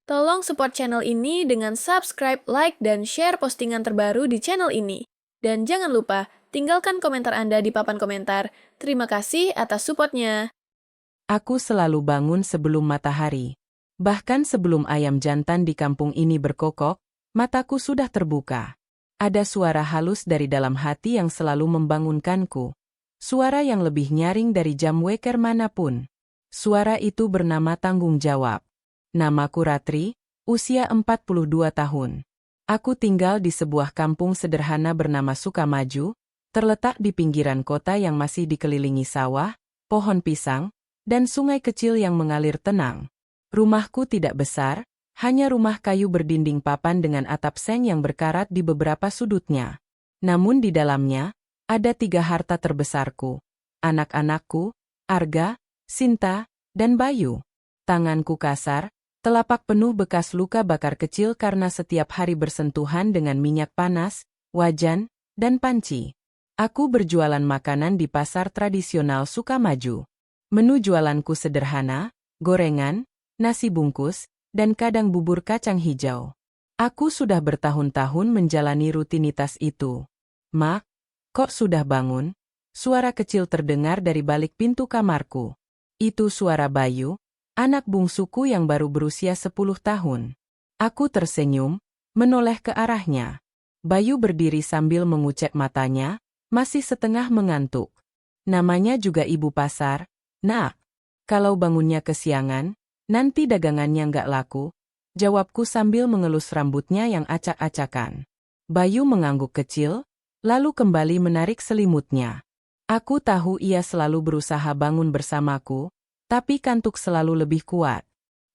Tolong support channel ini dengan subscribe, like, dan share postingan terbaru di channel ini. Dan jangan lupa, tinggalkan komentar Anda di papan komentar. Terima kasih atas supportnya. Aku selalu bangun sebelum matahari. Bahkan sebelum ayam jantan di kampung ini berkokok, mataku sudah terbuka. Ada suara halus dari dalam hati yang selalu membangunkanku. Suara yang lebih nyaring dari jam weker manapun. Suara itu bernama tanggung jawab. Namaku Ratri, usia 42 tahun. Aku tinggal di sebuah kampung sederhana bernama Sukamaju, terletak di pinggiran kota yang masih dikelilingi sawah, pohon pisang, dan sungai kecil yang mengalir tenang. Rumahku tidak besar, hanya rumah kayu berdinding papan dengan atap seng yang berkarat di beberapa sudutnya. Namun di dalamnya, ada 3 harta terbesarku. Anak-anakku, Arga, Sinta, dan Bayu. Tanganku kasar, telapak penuh bekas luka bakar kecil karena setiap hari bersentuhan dengan minyak panas, wajan, dan panci. Aku berjualan makanan di pasar tradisional Sukamaju. Menu jualanku sederhana, gorengan, nasi bungkus, dan kadang bubur kacang hijau. Aku sudah bertahun-tahun menjalani rutinitas itu. "Mak, kok sudah bangun?" Suara kecil terdengar dari balik pintu kamarku. Itu suara Bayu, anak bungsuku yang baru berusia 10 tahun. Aku tersenyum, menoleh ke arahnya. Bayu berdiri sambil mengucek matanya, masih setengah mengantuk. Namanya juga ibu pasar. "Nak, kalau bangunnya kesiangan, nanti dagangannya nggak laku," jawabku sambil mengelus rambutnya yang acak-acakan. Bayu mengangguk kecil, lalu kembali menarik selimutnya. Aku tahu ia selalu berusaha bangun bersamaku, tapi kantuk selalu lebih kuat.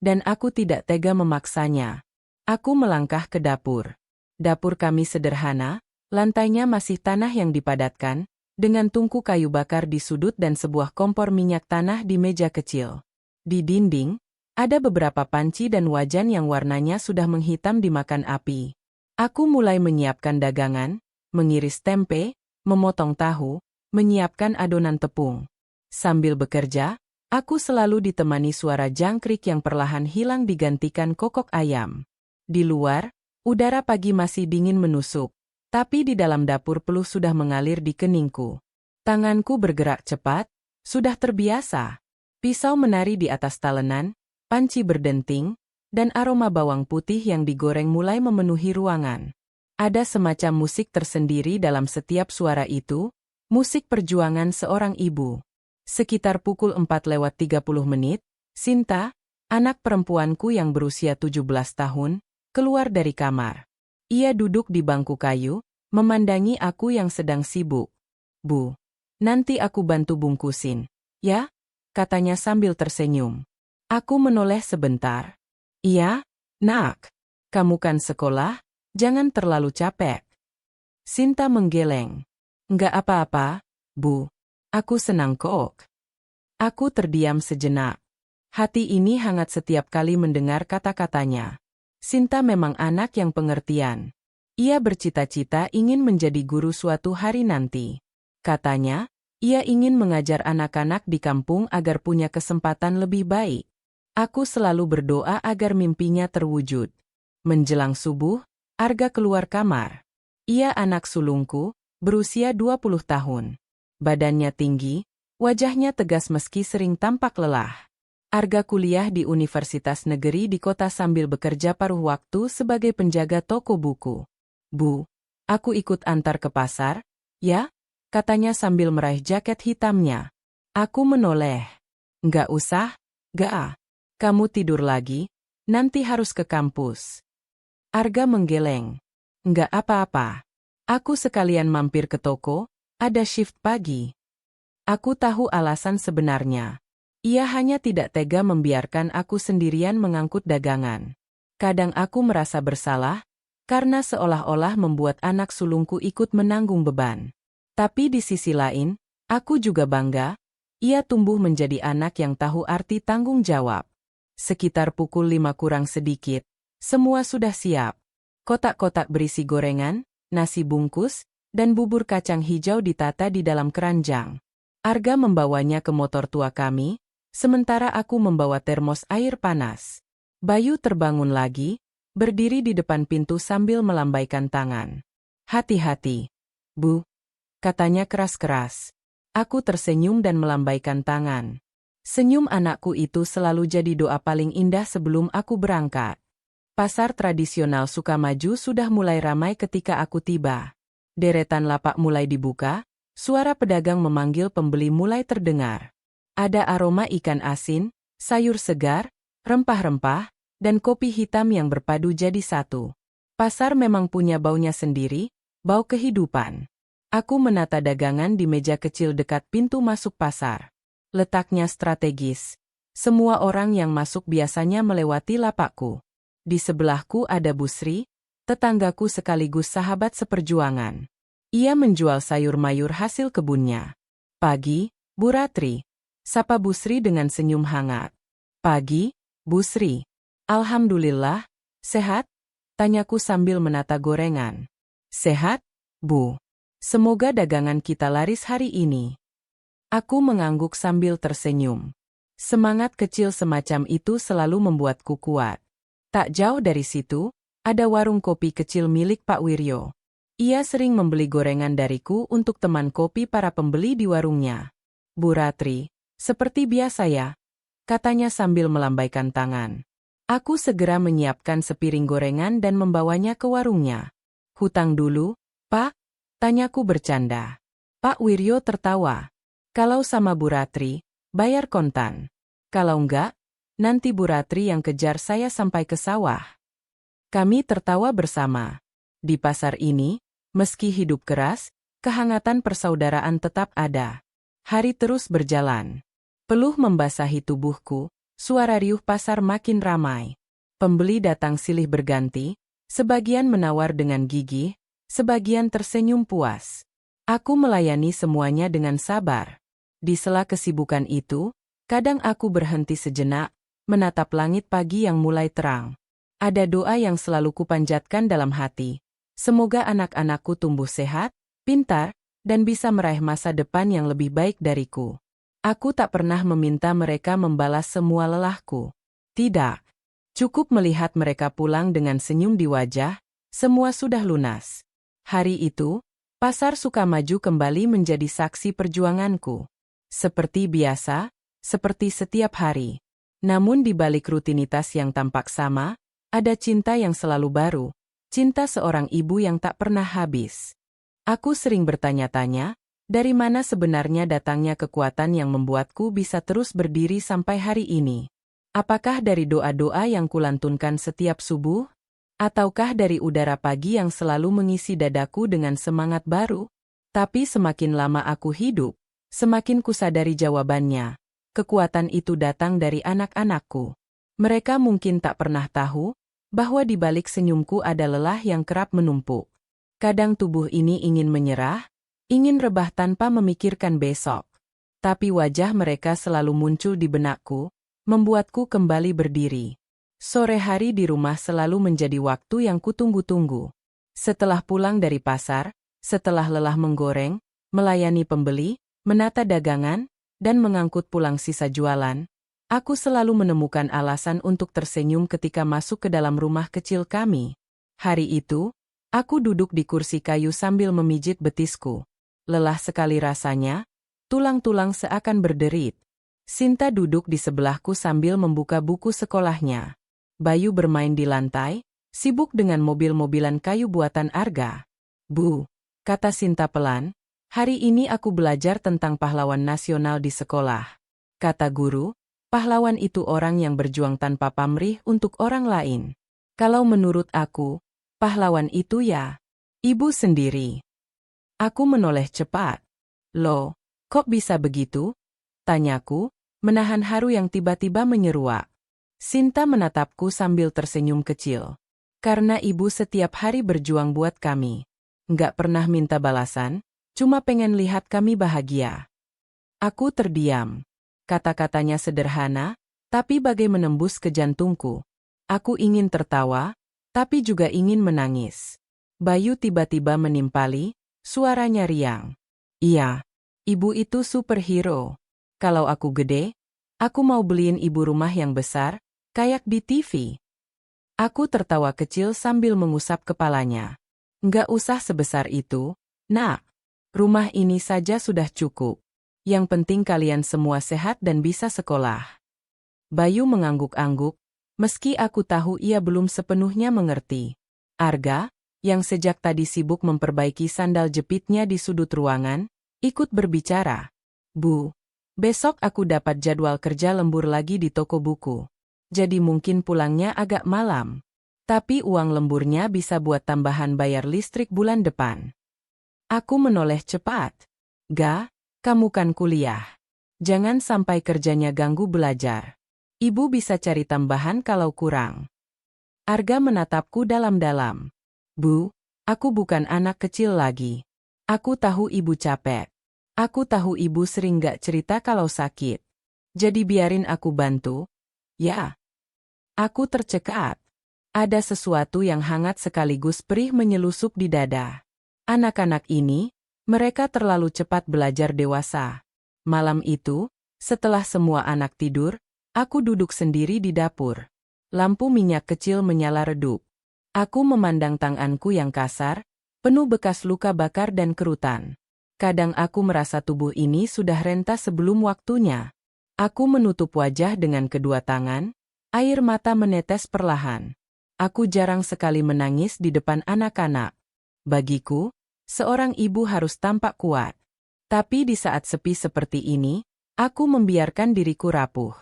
Dan aku tidak tega memaksanya. Aku melangkah ke dapur. Dapur kami sederhana, lantainya masih tanah yang dipadatkan, dengan tungku kayu bakar di sudut dan sebuah kompor minyak tanah di meja kecil. Di dinding, ada beberapa panci dan wajan yang warnanya sudah menghitam dimakan api. Aku mulai menyiapkan dagangan, mengiris tempe, memotong tahu, menyiapkan adonan tepung. Sambil bekerja, aku selalu ditemani suara jangkrik yang perlahan hilang digantikan kokok ayam. Di luar, udara pagi masih dingin menusuk. Tapi di dalam dapur peluh sudah mengalir di keningku. Tanganku bergerak cepat, sudah terbiasa. Pisau menari di atas talenan, panci berdenting, dan aroma bawang putih yang digoreng mulai memenuhi ruangan. Ada semacam musik tersendiri dalam setiap suara itu, musik perjuangan seorang ibu. Sekitar pukul 4:30, Sinta, anak perempuanku yang berusia 17 tahun, keluar dari kamar. Ia duduk di bangku kayu, memandangi aku yang sedang sibuk. "Bu, nanti aku bantu bungkusin, ya?" katanya sambil tersenyum. Aku menoleh sebentar. "Iya, nak. Kamu kan sekolah, jangan terlalu capek." Sinta menggeleng. "Nggak apa-apa, Bu. Aku senang kok." Aku terdiam sejenak. Hati ini hangat setiap kali mendengar kata-katanya. Sinta memang anak yang pengertian. Ia bercita-cita ingin menjadi guru suatu hari nanti. Katanya, ia ingin mengajar anak-anak di kampung agar punya kesempatan lebih baik. Aku selalu berdoa agar mimpinya terwujud. Menjelang subuh, Arga keluar kamar. Ia anak sulungku, berusia 20 tahun. Badannya tinggi, wajahnya tegas meski sering tampak lelah. Arga kuliah di Universitas Negeri di kota sambil bekerja paruh waktu sebagai penjaga toko buku. "Bu, aku ikut antar ke pasar, ya?" katanya sambil meraih jaket hitamnya. Aku menoleh. "Nggak usah, Ga. Kamu tidur lagi, nanti harus ke kampus." Arga menggeleng. "Nggak apa-apa. Aku sekalian mampir ke toko, ada shift pagi." Aku tahu alasan sebenarnya. Ia hanya tidak tega membiarkan aku sendirian mengangkut dagangan. Kadang aku merasa bersalah, karena seolah-olah membuat anak sulungku ikut menanggung beban. Tapi di sisi lain, aku juga bangga, ia tumbuh menjadi anak yang tahu arti tanggung jawab. Sekitar pukul 5 kurang sedikit, semua sudah siap. Kotak-kotak berisi gorengan, nasi bungkus, dan bubur kacang hijau ditata di dalam keranjang. Arga membawanya ke motor tua kami, sementara aku membawa termos air panas. Bayu terbangun lagi, berdiri di depan pintu sambil melambaikan tangan. Hati-hati, Bu, katanya keras-keras. Aku tersenyum dan melambaikan tangan. Senyum anakku itu selalu jadi doa paling indah sebelum aku berangkat. Pasar tradisional Sukamaju sudah mulai ramai ketika aku tiba. Deretan lapak mulai dibuka, suara pedagang memanggil pembeli mulai terdengar. Ada aroma ikan asin, sayur segar, rempah-rempah, dan kopi hitam yang berpadu jadi satu. Pasar memang punya baunya sendiri, bau kehidupan. Aku menata dagangan di meja kecil dekat pintu masuk pasar. Letaknya strategis. Semua orang yang masuk biasanya melewati lapakku. Di sebelahku ada Busri, tetanggaku sekaligus sahabat seperjuangan. Ia menjual sayur mayur hasil kebunnya. Pagi, Bu Ratri. Sapa Busri dengan senyum hangat. Pagi, Busri. Alhamdulillah, sehat? Tanyaku sambil menata gorengan. Sehat, Bu. Semoga dagangan kita laris hari ini. Aku mengangguk sambil tersenyum. Semangat kecil semacam itu selalu membuatku kuat. Tak jauh dari situ, ada warung kopi kecil milik Pak Wiryo. Ia sering membeli gorengan dariku untuk teman kopi para pembeli di warungnya. Bu Ratri, seperti biasa ya, katanya sambil melambaikan tangan. Aku segera menyiapkan sepiring gorengan dan membawanya ke warungnya. Hutang dulu, Pak? Tanyaku bercanda. Pak Wiryo tertawa. Kalau sama Bu Ratri, bayar kontan. Kalau enggak, nanti Bu Ratri yang kejar saya sampai ke sawah. Kami tertawa bersama. Di pasar ini, meski hidup keras, kehangatan persaudaraan tetap ada. Hari terus berjalan. Peluh membasahi tubuhku, suara riuh pasar makin ramai. Pembeli datang silih berganti, sebagian menawar dengan gigih, sebagian tersenyum puas. Aku melayani semuanya dengan sabar. Di sela kesibukan itu, kadang aku berhenti sejenak, menatap langit pagi yang mulai terang. Ada doa yang selalu kupanjatkan dalam hati. Semoga anak-anakku tumbuh sehat, pintar, dan bisa meraih masa depan yang lebih baik dariku. Aku tak pernah meminta mereka membalas semua lelahku. Tidak. Cukup melihat mereka pulang dengan senyum di wajah, semua sudah lunas. Hari itu, pasar Sukamaju kembali menjadi saksi perjuanganku. Seperti biasa, seperti setiap hari. Namun di balik rutinitas yang tampak sama, ada cinta yang selalu baru, cinta seorang ibu yang tak pernah habis. Aku sering bertanya-tanya, dari mana sebenarnya datangnya kekuatan yang membuatku bisa terus berdiri sampai hari ini? Apakah dari doa-doa yang kulantunkan setiap subuh? Ataukah dari udara pagi yang selalu mengisi dadaku dengan semangat baru? Tapi semakin lama aku hidup, semakin kusadari jawabannya. Kekuatan itu datang dari anak-anakku. Mereka mungkin tak pernah tahu bahwa di balik senyumku ada lelah yang kerap menumpuk. Kadang tubuh ini ingin menyerah, ingin rebah tanpa memikirkan besok. Tapi wajah mereka selalu muncul di benakku, membuatku kembali berdiri. Sore hari di rumah selalu menjadi waktu yang kutunggu-tunggu. Setelah pulang dari pasar, setelah lelah menggoreng, melayani pembeli, menata dagangan, dan mengangkut pulang sisa jualan, aku selalu menemukan alasan untuk tersenyum ketika masuk ke dalam rumah kecil kami. Hari itu, aku duduk di kursi kayu sambil memijit betisku. Lelah sekali rasanya, tulang-tulang seakan berderit. Sinta duduk di sebelahku sambil membuka buku sekolahnya. Bayu bermain di lantai, sibuk dengan mobil-mobilan kayu buatan Arga. Bu, kata Sinta pelan, hari ini aku belajar tentang pahlawan nasional di sekolah. Kata guru, pahlawan itu orang yang berjuang tanpa pamrih untuk orang lain. Kalau menurut aku, pahlawan itu ya, ibu sendiri. Aku menoleh cepat. Loh, kok bisa begitu? Tanyaku, menahan haru yang tiba-tiba menyeruak. Sinta menatapku sambil tersenyum kecil. Karena ibu setiap hari berjuang buat kami. Nggak pernah minta balasan, cuma pengen lihat kami bahagia. Aku terdiam. Kata-katanya sederhana, tapi bagai menembus ke jantungku. Aku ingin tertawa, tapi juga ingin menangis. Bayu tiba-tiba menimpali, suaranya riang. Iya, ibu itu superhero. Kalau aku gede, aku mau beliin ibu rumah yang besar, Kayak di TV. Aku tertawa kecil sambil mengusap kepalanya. Nggak usah sebesar itu, Nak. Rumah ini saja sudah cukup. Yang penting kalian semua sehat dan bisa sekolah. Bayu mengangguk-angguk, meski aku tahu ia belum sepenuhnya mengerti. Arga, yang sejak tadi sibuk memperbaiki sandal jepitnya di sudut ruangan, ikut berbicara. Bu, besok aku dapat jadwal kerja lembur lagi di toko buku. Jadi mungkin pulangnya agak malam. Tapi uang lemburnya bisa buat tambahan bayar listrik bulan depan. Aku menoleh cepat. Ga, kamu kan kuliah. Jangan sampai kerjanya ganggu belajar. Ibu bisa cari tambahan kalau kurang. Arga menatapku dalam-dalam. Bu, aku bukan anak kecil lagi. Aku tahu ibu capek. Aku tahu ibu sering gak cerita kalau sakit. Jadi biarin aku bantu. Ya. Aku tercekat. Ada sesuatu yang hangat sekaligus perih menyelusup di dada. Anak-anak ini, mereka terlalu cepat belajar dewasa. Malam itu, setelah semua anak tidur, aku duduk sendiri di dapur. Lampu minyak kecil menyala redup. Aku memandang tanganku yang kasar, penuh bekas luka bakar dan kerutan. Kadang aku merasa tubuh ini sudah renta sebelum waktunya. Aku menutup wajah dengan kedua tangan, air mata menetes perlahan. Aku jarang sekali menangis di depan anak-anak. Bagiku, seorang ibu harus tampak kuat. Tapi di saat sepi seperti ini, aku membiarkan diriku rapuh.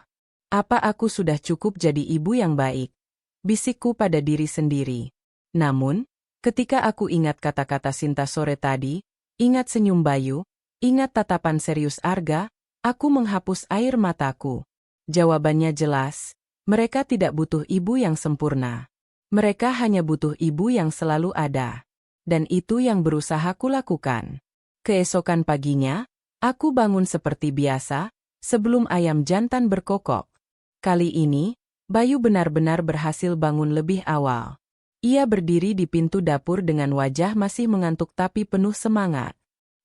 Apa aku sudah cukup jadi ibu yang baik? Bisikku pada diri sendiri. Namun, ketika aku ingat kata-kata Sinta sore tadi, ingat senyum Bayu, ingat tatapan serius Arga, aku menghapus air mataku. Jawabannya jelas, mereka tidak butuh ibu yang sempurna. Mereka hanya butuh ibu yang selalu ada. Dan itu yang berusaha kulakukan. Keesokan paginya, aku bangun seperti biasa, sebelum ayam jantan berkokok. Kali ini, Bayu benar-benar berhasil bangun lebih awal. Ia berdiri di pintu dapur dengan wajah masih mengantuk tapi penuh semangat.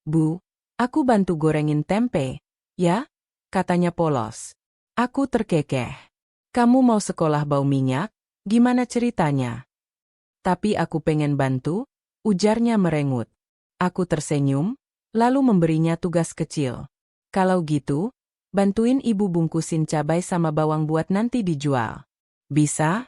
Bu, aku bantu gorengin tempe, ya? Katanya polos. Aku terkekeh. Kamu mau sekolah bau minyak? Gimana ceritanya? Tapi aku pengen bantu, ujarnya merengut. Aku tersenyum, lalu memberinya tugas kecil. Kalau gitu, bantuin ibu bungkusin cabai sama bawang buat nanti dijual. Bisa?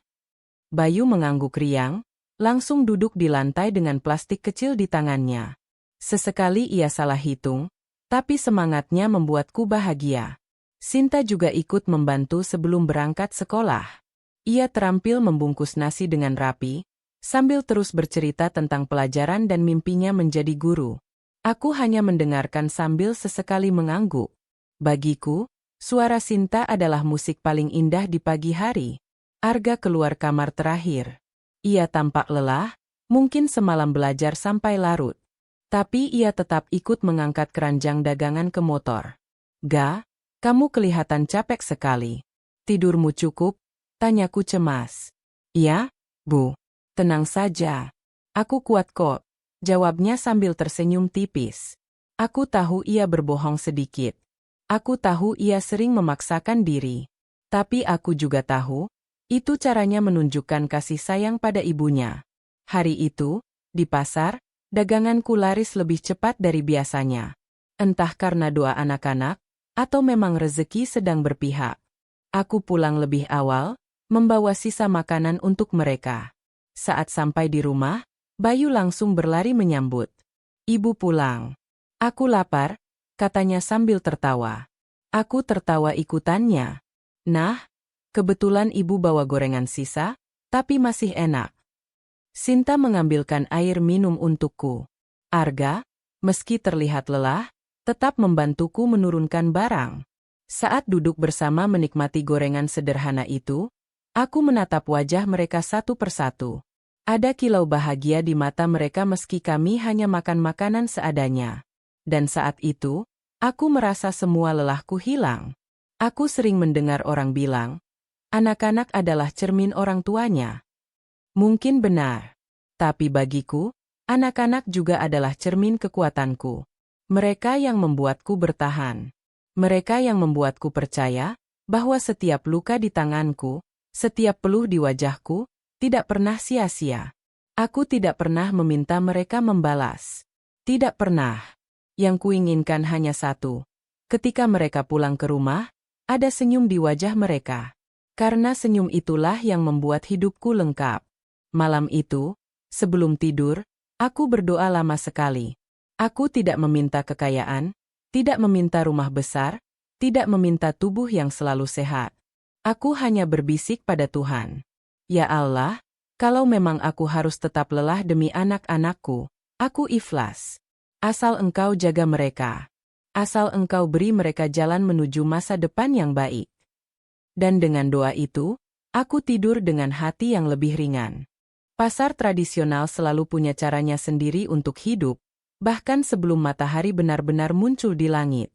Bayu mengangguk riang, langsung duduk di lantai dengan plastik kecil di tangannya. Sesekali ia salah hitung, tapi semangatnya membuatku bahagia. Sinta juga ikut membantu sebelum berangkat sekolah. Ia terampil membungkus nasi dengan rapi, sambil terus bercerita tentang pelajaran dan mimpinya menjadi guru. Aku hanya mendengarkan sambil sesekali mengangguk. Bagiku, suara Sinta adalah musik paling indah di pagi hari. Arga keluar kamar terakhir. Ia tampak lelah, mungkin semalam belajar sampai larut. Tapi ia tetap ikut mengangkat keranjang dagangan ke motor. Ga, kamu kelihatan capek sekali. Tidurmu cukup? Tanyaku cemas. Iya, Bu. Tenang saja. Aku kuat kok, jawabnya sambil tersenyum tipis. Aku tahu ia berbohong sedikit. Aku tahu ia sering memaksakan diri. Tapi aku juga tahu, itu caranya menunjukkan kasih sayang pada ibunya. Hari itu, di pasar, daganganku laris lebih cepat dari biasanya. Entah karena doa anak-anak, atau memang rezeki sedang berpihak. Aku pulang lebih awal, membawa sisa makanan untuk mereka. Saat sampai di rumah, Bayu langsung berlari menyambut. Ibu pulang. Aku lapar, katanya sambil tertawa. Aku tertawa ikutannya. Nah, kebetulan ibu bawa gorengan sisa, tapi masih enak. Sinta mengambilkan air minum untukku. Arga, meski terlihat lelah, tetap membantuku menurunkan barang. Saat duduk bersama menikmati gorengan sederhana itu, aku menatap wajah mereka satu persatu. Ada kilau bahagia di mata mereka meski kami hanya makan makanan seadanya. Dan saat itu, aku merasa semua lelahku hilang. Aku sering mendengar orang bilang, anak-anak adalah cermin orang tuanya. Mungkin benar. Tapi bagiku, anak-anak juga adalah cermin kekuatanku. Mereka yang membuatku bertahan. Mereka yang membuatku percaya bahwa setiap luka di tanganku, Setiap peluh di wajahku tidak pernah sia-sia. Aku tidak pernah meminta mereka membalas. Tidak pernah. Yang kuinginkan hanya satu. Ketika mereka pulang ke rumah, ada senyum di wajah mereka. Karena senyum itulah yang membuat hidupku lengkap. Malam itu, sebelum tidur, aku berdoa lama sekali. Aku tidak meminta kekayaan, tidak meminta rumah besar, tidak meminta tubuh yang selalu sehat. Aku hanya berbisik pada Tuhan. Ya Allah, kalau memang aku harus tetap lelah demi anak-anakku, aku ikhlas. Asal Engkau jaga mereka. Asal Engkau beri mereka jalan menuju masa depan yang baik. Dan dengan doa itu, aku tidur dengan hati yang lebih ringan. Pasar tradisional selalu punya caranya sendiri untuk hidup, bahkan sebelum matahari benar-benar muncul di langit.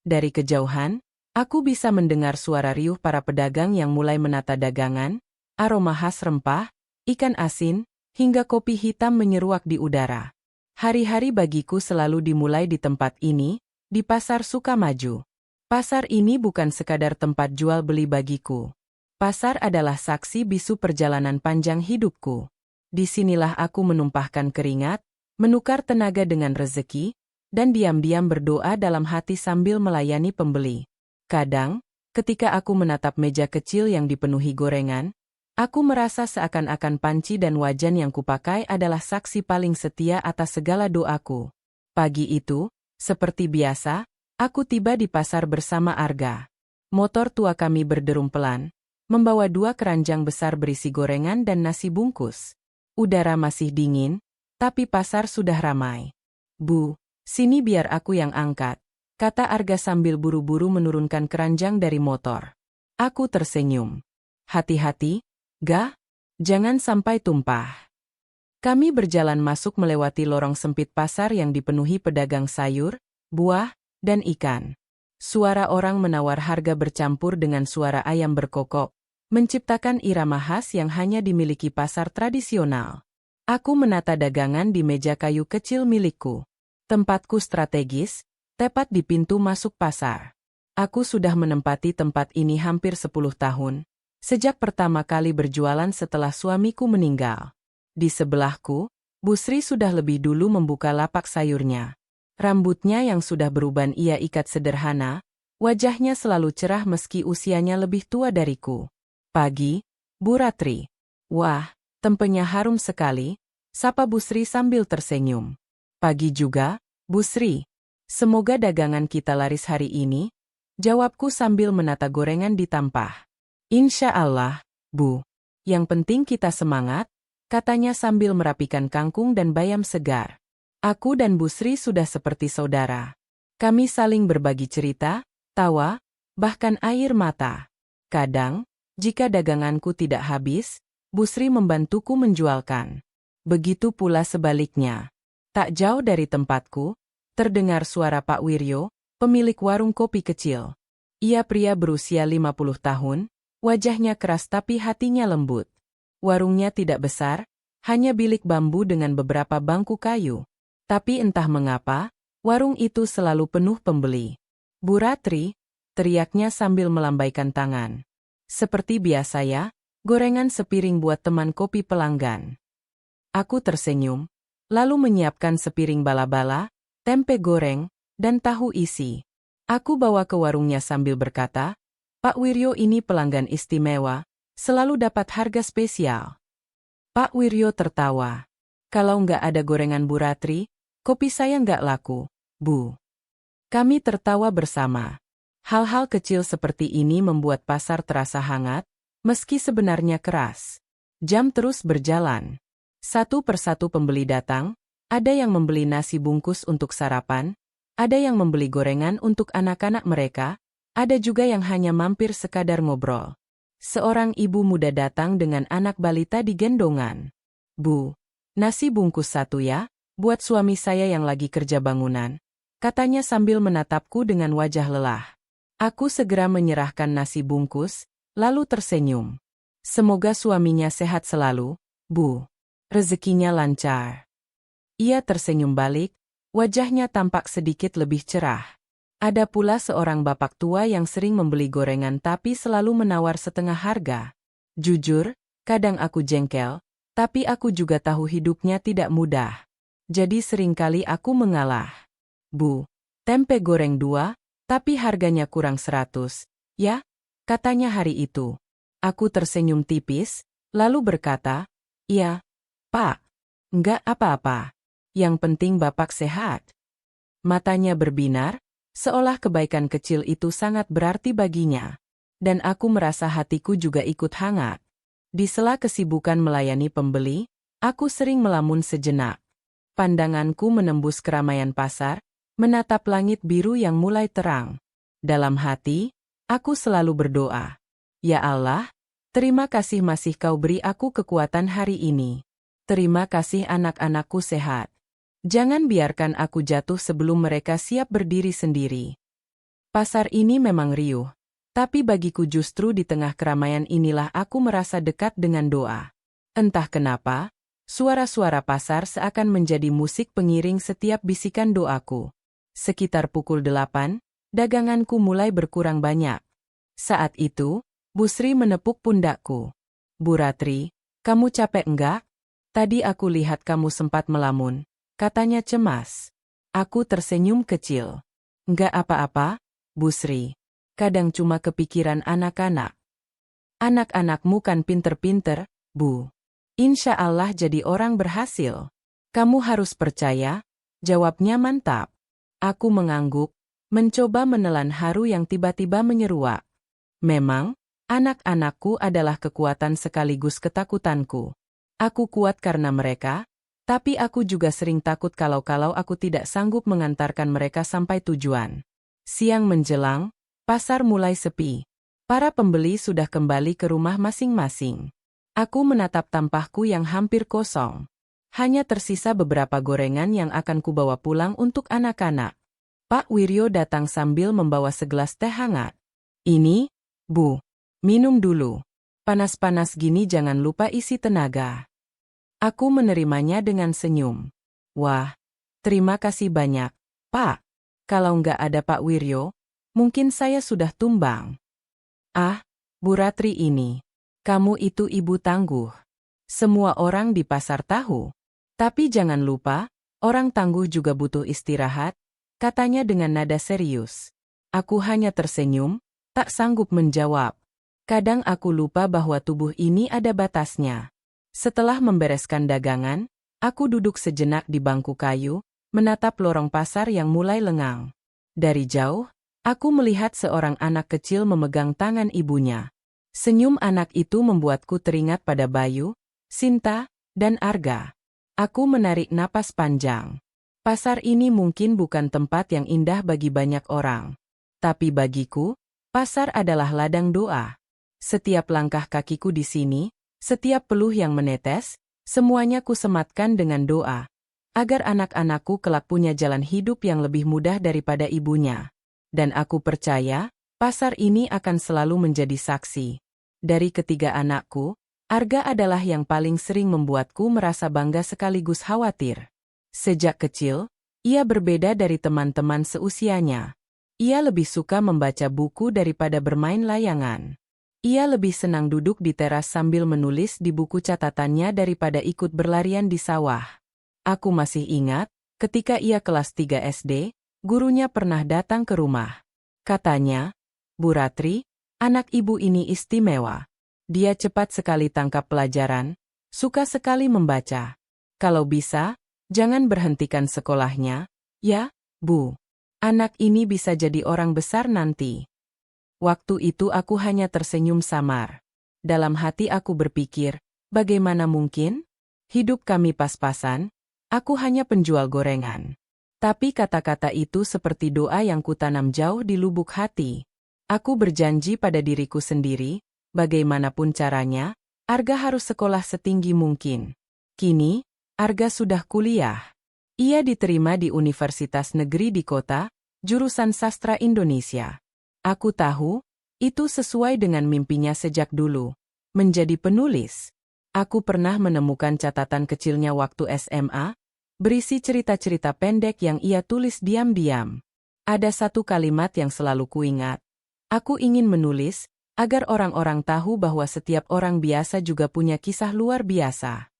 Dari kejauhan, aku bisa mendengar suara riuh para pedagang yang mulai menata dagangan, aroma khas rempah, ikan asin, hingga kopi hitam menyeruak di udara. Hari-hari bagiku selalu dimulai di tempat ini, di Pasar Sukamaju. Pasar ini bukan sekadar tempat jual beli bagiku. Pasar adalah saksi bisu perjalanan panjang hidupku. Disinilah aku menumpahkan keringat, menukar tenaga dengan rezeki, dan diam-diam berdoa dalam hati sambil melayani pembeli. Kadang, ketika aku menatap meja kecil yang dipenuhi gorengan, aku merasa seakan-akan panci dan wajan yang kupakai adalah saksi paling setia atas segala doaku. Pagi itu, seperti biasa, aku tiba di pasar bersama Arga. Motor tua kami berderum pelan, membawa 2 keranjang besar berisi gorengan dan nasi bungkus. Udara masih dingin, tapi pasar sudah ramai. "Bu, sini biar aku yang angkat," kata Arga sambil buru-buru menurunkan keranjang dari motor. Aku tersenyum. "Hati-hati, Ga, jangan sampai tumpah." Kami berjalan masuk melewati lorong sempit pasar yang dipenuhi pedagang sayur, buah, dan ikan. Suara orang menawar harga bercampur dengan suara ayam berkokok, menciptakan irama khas yang hanya dimiliki pasar tradisional. Aku menata dagangan di meja kayu kecil milikku. Tempatku strategis, tepat di pintu masuk pasar. Aku sudah menempati tempat ini hampir 10 tahun, sejak pertama kali berjualan setelah suamiku meninggal. Di sebelahku, Bu Sri sudah lebih dulu membuka lapak sayurnya. Rambutnya yang sudah beruban ia ikat sederhana, wajahnya selalu cerah meski usianya lebih tua dariku. "Pagi, Bu Ratri." "Wah, tempenya harum sekali," sapa Bu Sri sambil tersenyum. "Pagi juga, Bu Sri. Semoga dagangan kita laris hari ini," jawabku sambil menata gorengan di tampah. "Insya Allah, Bu. Yang penting kita semangat," katanya sambil merapikan kangkung dan bayam segar. Aku dan Bu Sri sudah seperti saudara. Kami saling berbagi cerita, tawa, bahkan air mata. Kadang, jika daganganku tidak habis, Bu Sri membantuku menjualkan. Begitu pula sebaliknya. Tak jauh dari tempatku, terdengar suara Pak Wiryo, pemilik warung kopi kecil. Ia pria berusia 50 tahun, wajahnya keras tapi hatinya lembut. Warungnya tidak besar, hanya bilik bambu dengan beberapa bangku kayu. Tapi entah mengapa, warung itu selalu penuh pembeli. "Bu Ratri," teriaknya sambil melambaikan tangan. "Seperti biasa ya, gorengan sepiring buat teman kopi pelanggan." Aku tersenyum, lalu menyiapkan sepiring bala-bala, tempe goreng, dan tahu isi. Aku bawa ke warungnya sambil berkata, "Pak Wiryo ini pelanggan istimewa, selalu dapat harga spesial." Pak Wiryo tertawa. "Kalau nggak ada gorengan Bu Ratri, kopi saya nggak laku, Bu." Kami tertawa bersama. Hal-hal kecil seperti ini membuat pasar terasa hangat, meski sebenarnya keras. Jam terus berjalan. Satu persatu pembeli datang, ada yang membeli nasi bungkus untuk sarapan, ada yang membeli gorengan untuk anak-anak mereka, ada juga yang hanya mampir sekadar ngobrol. Seorang ibu muda datang dengan anak balita di gendongan. "Bu, nasi bungkus 1 ya, buat suami saya yang lagi kerja bangunan," katanya sambil menatapku dengan wajah lelah. Aku segera menyerahkan nasi bungkus, lalu tersenyum. "Semoga suaminya sehat selalu, Bu. Rezekinya lancar." Ia tersenyum balik, wajahnya tampak sedikit lebih cerah. Ada pula seorang bapak tua yang sering membeli gorengan tapi selalu menawar setengah harga. Jujur, kadang aku jengkel, tapi aku juga tahu hidupnya tidak mudah. Jadi seringkali aku mengalah. Bu, tempe goreng 2, tapi harganya kurang 100, ya? Katanya hari itu. Aku tersenyum tipis, lalu berkata, iya, Pak. Enggak apa-apa. Yang penting Bapak sehat. Matanya berbinar, seolah kebaikan kecil itu sangat berarti baginya. Dan aku merasa hatiku juga ikut hangat. Di sela kesibukan melayani pembeli, aku sering melamun sejenak. Pandanganku menembus keramaian pasar, menatap langit biru yang mulai terang. Dalam hati, aku selalu berdoa, "Ya Allah, terima kasih masih Kau beri aku kekuatan hari ini. Terima kasih anak-anakku sehat. Jangan biarkan aku jatuh sebelum mereka siap berdiri sendiri." Pasar ini memang riuh, tapi bagiku justru di tengah keramaian inilah aku merasa dekat dengan doa. Entah kenapa, suara-suara pasar seakan menjadi musik pengiring setiap bisikan doaku. Sekitar pukul 8, daganganku mulai berkurang banyak. Saat itu, Bu Sri menepuk pundakku. "Bu Ratri, kamu capek enggak? Tadi aku lihat kamu sempat melamun," katanya cemas. Aku tersenyum kecil. "Enggak apa-apa, Bu Sri. Kadang cuma kepikiran anak-anak." "Anak-anakmu kan pinter-pinter, Bu. Insya Allah jadi orang berhasil. Kamu harus percaya," jawabnya mantap. Aku mengangguk, mencoba menelan haru yang tiba-tiba menyeruak. Memang, anak-anakku adalah kekuatan sekaligus ketakutanku. Aku kuat karena mereka, tapi aku juga sering takut kalau aku tidak sanggup mengantarkan mereka sampai tujuan. Siang menjelang, pasar mulai sepi. Para pembeli sudah kembali ke rumah masing-masing. Aku menatap tampahku yang hampir kosong. Hanya tersisa beberapa gorengan yang akan kubawa pulang untuk anak-anak. Pak Wiryo datang sambil membawa segelas teh hangat. "Ini, Bu. Minum dulu. Panas-panas gini jangan lupa isi tenaga." Aku menerimanya dengan senyum. "Wah, terima kasih banyak, Pak. Kalau nggak ada Pak Wiryo, mungkin saya sudah tumbang." "Ah, Bu Ratri ini. Kamu itu ibu tangguh. Semua orang di pasar tahu. Tapi jangan lupa, orang tangguh juga butuh istirahat," katanya dengan nada serius. Aku hanya tersenyum, tak sanggup menjawab. Kadang aku lupa bahwa tubuh ini ada batasnya. Setelah membereskan dagangan, aku duduk sejenak di bangku kayu, menatap lorong pasar yang mulai lengang. Dari jauh, aku melihat seorang anak kecil memegang tangan ibunya. Senyum anak itu membuatku teringat pada Bayu, Sinta, dan Arga. Aku menarik napas panjang. Pasar ini mungkin bukan tempat yang indah bagi banyak orang. Tapi bagiku, pasar adalah ladang doa. Setiap langkah kakiku di sini, setiap peluh yang menetes, semuanya kusematkan dengan doa. Agar anak-anakku kelak punya jalan hidup yang lebih mudah daripada ibunya. Dan aku percaya, pasar ini akan selalu menjadi saksi. Dari ketiga anakku, Arga adalah yang paling sering membuatku merasa bangga sekaligus khawatir. Sejak kecil, ia berbeda dari teman-teman seusianya. Ia lebih suka membaca buku daripada bermain layangan. Ia lebih senang duduk di teras sambil menulis di buku catatannya daripada ikut berlarian di sawah. Aku masih ingat, ketika ia kelas 3 SD, gurunya pernah datang ke rumah. Katanya, "Bu Ratri, anak ibu ini istimewa. Dia cepat sekali tangkap pelajaran, suka sekali membaca. Kalau bisa, jangan berhentikan sekolahnya, ya, Bu. Anak ini bisa jadi orang besar nanti." Waktu itu aku hanya tersenyum samar. Dalam hati aku berpikir, bagaimana mungkin? Hidup kami pas-pasan, aku hanya penjual gorengan. Tapi kata-kata itu seperti doa yang kutanam jauh di lubuk hati. Aku berjanji pada diriku sendiri, bagaimanapun caranya, Arga harus sekolah setinggi mungkin. Kini, Arga sudah kuliah. Ia diterima di Universitas Negeri di kota, jurusan Sastra Indonesia. Aku tahu, itu sesuai dengan mimpinya sejak dulu, menjadi penulis. Aku pernah menemukan catatan kecilnya waktu SMA, berisi cerita-cerita pendek yang ia tulis diam-diam. Ada satu kalimat yang selalu kuingat. "Aku ingin menulis, agar orang-orang tahu bahwa setiap orang biasa juga punya kisah luar biasa.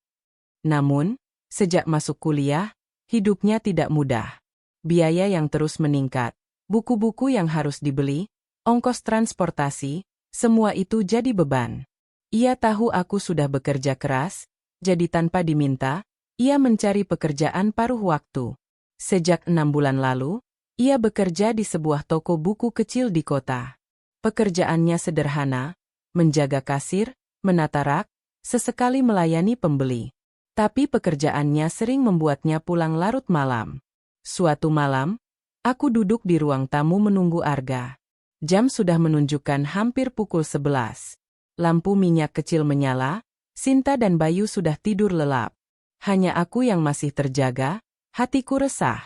Namun, sejak masuk kuliah, hidupnya tidak mudah. Biaya yang terus meningkat, buku-buku yang harus dibeli, ongkos transportasi, semua itu jadi beban. Ia tahu aku sudah bekerja keras, jadi tanpa diminta, ia mencari pekerjaan paruh waktu. Sejak 6 bulan lalu, ia bekerja di sebuah toko buku kecil di kota. Pekerjaannya sederhana, menjaga kasir, menata rak, sesekali melayani pembeli. Tapi pekerjaannya sering membuatnya pulang larut malam. Suatu malam, aku duduk di ruang tamu menunggu Arga. Jam sudah menunjukkan hampir pukul 11. Lampu minyak kecil menyala, Sinta dan Bayu sudah tidur lelap. Hanya aku yang masih terjaga, hatiku resah.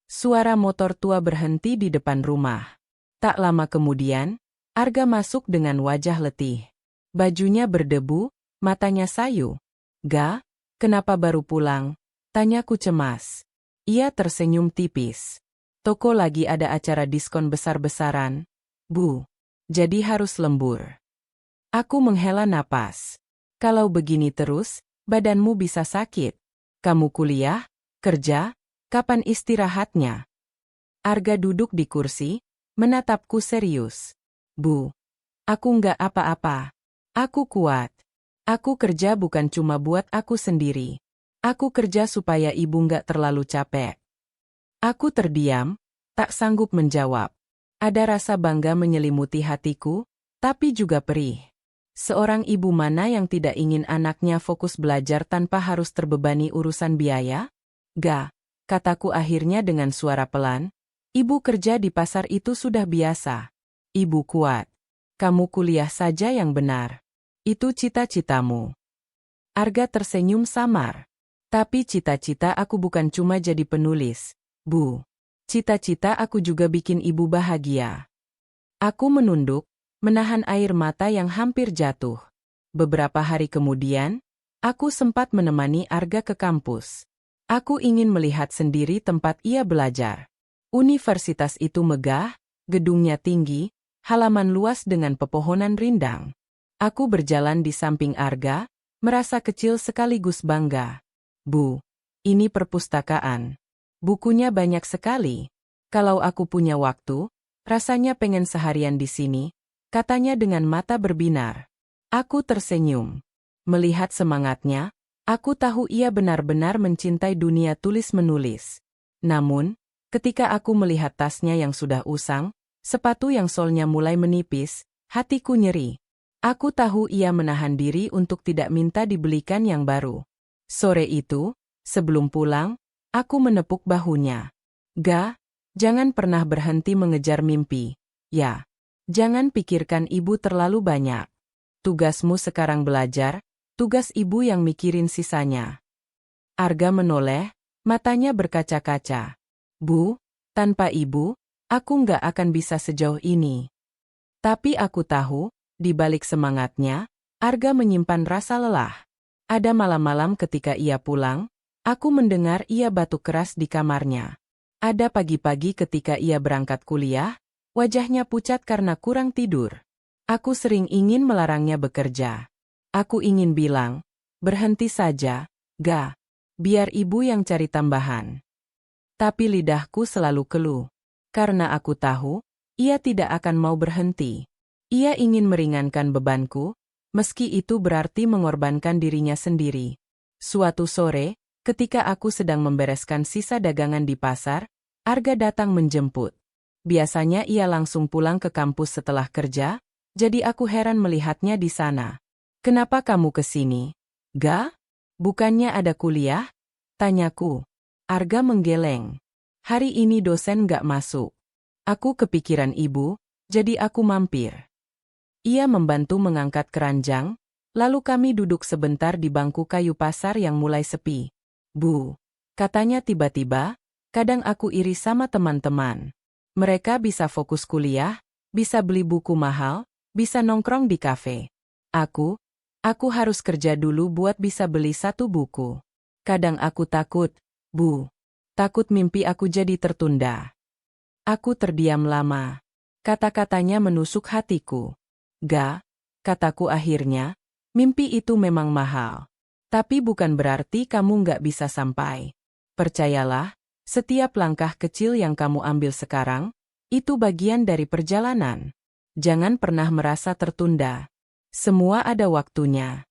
Suara motor tua berhenti di depan rumah. Tak lama kemudian, Arga masuk dengan wajah letih. Bajunya berdebu, matanya sayu. "Ga, kenapa baru pulang?" tanyaku cemas. Ia tersenyum tipis. "Toko lagi ada acara diskon besar-besaran, Bu. Jadi harus lembur." Aku menghela napas. Kalau begini terus, badanmu bisa sakit. Kamu kuliah, kerja, kapan istirahatnya? Arga duduk di kursi, menatapku serius. "Bu, aku nggak apa-apa. Aku kuat. Aku kerja bukan cuma buat aku sendiri. Aku kerja supaya ibu nggak terlalu capek." Aku terdiam, tak sanggup menjawab. Ada rasa bangga menyelimuti hatiku, tapi juga perih. Seorang ibu mana yang tidak ingin anaknya fokus belajar tanpa harus terbebani urusan biaya? "Ga," kataku akhirnya dengan suara pelan. "Ibu kerja di pasar itu sudah biasa. Ibu kuat. Kamu kuliah saja yang benar. Itu cita-citamu." Arga tersenyum samar. "Tapi cita-cita aku bukan cuma jadi penulis, Bu. Cita-cita aku juga bikin ibu bahagia." Aku menunduk, menahan air mata yang hampir jatuh. Beberapa hari kemudian, aku sempat menemani Arga ke kampus. Aku ingin melihat sendiri tempat ia belajar. Universitas itu megah, gedungnya tinggi, halaman luas dengan pepohonan rindang. Aku berjalan di samping Arga, merasa kecil sekaligus bangga. "Bu, ini perpustakaan. Bukunya banyak sekali. Kalau aku punya waktu, rasanya pengen seharian di sini," katanya dengan mata berbinar. Aku tersenyum. Melihat semangatnya, aku tahu ia benar-benar mencintai dunia tulis-menulis. Namun, ketika aku melihat tasnya yang sudah usang, sepatu yang solnya mulai menipis, hatiku nyeri. Aku tahu ia menahan diri untuk tidak minta dibelikan yang baru. Sore itu, sebelum pulang, aku menepuk bahunya. "Ga, jangan pernah berhenti mengejar mimpi. Ya, jangan pikirkan ibu terlalu banyak. Tugasmu sekarang belajar, tugas ibu yang mikirin sisanya." Arga menoleh, matanya berkaca-kaca. "Bu, tanpa ibu, aku nggak akan bisa sejauh ini." Tapi aku tahu, di balik semangatnya, Arga menyimpan rasa lelah. Ada malam-malam ketika ia pulang, aku mendengar ia batuk keras di kamarnya. Ada pagi-pagi ketika ia berangkat kuliah, wajahnya pucat karena kurang tidur. Aku sering ingin melarangnya bekerja. Aku ingin bilang, "Berhenti saja, Ga. Biar ibu yang cari tambahan." Tapi lidahku selalu keluh. Karena aku tahu, ia tidak akan mau berhenti. Ia ingin meringankan bebanku, meski itu berarti mengorbankan dirinya sendiri. Suatu sore, ketika aku sedang membereskan sisa dagangan di pasar, Arga datang menjemput. Biasanya ia langsung pulang ke kampus setelah kerja, jadi aku heran melihatnya di sana. "Kenapa kamu ke sini, Ga? Bukannya ada kuliah?" tanyaku. Arga menggeleng. "Hari ini dosen nggak masuk. Aku kepikiran ibu, jadi aku mampir." Ia membantu mengangkat keranjang, lalu kami duduk sebentar di bangku kayu pasar yang mulai sepi. "Bu," katanya tiba-tiba, "kadang aku iri sama teman-teman. Mereka bisa fokus kuliah, bisa beli buku mahal, bisa nongkrong di kafe. Aku harus kerja dulu buat bisa beli satu buku. Kadang aku takut, Bu. Takut mimpi aku jadi tertunda." Aku terdiam lama. Kata-katanya menusuk hatiku. Ga, kataku akhirnya, mimpi itu memang mahal. Tapi bukan berarti kamu nggak bisa sampai. Percayalah, setiap langkah kecil yang kamu ambil sekarang, itu bagian dari perjalanan. Jangan pernah merasa tertunda. Semua ada waktunya.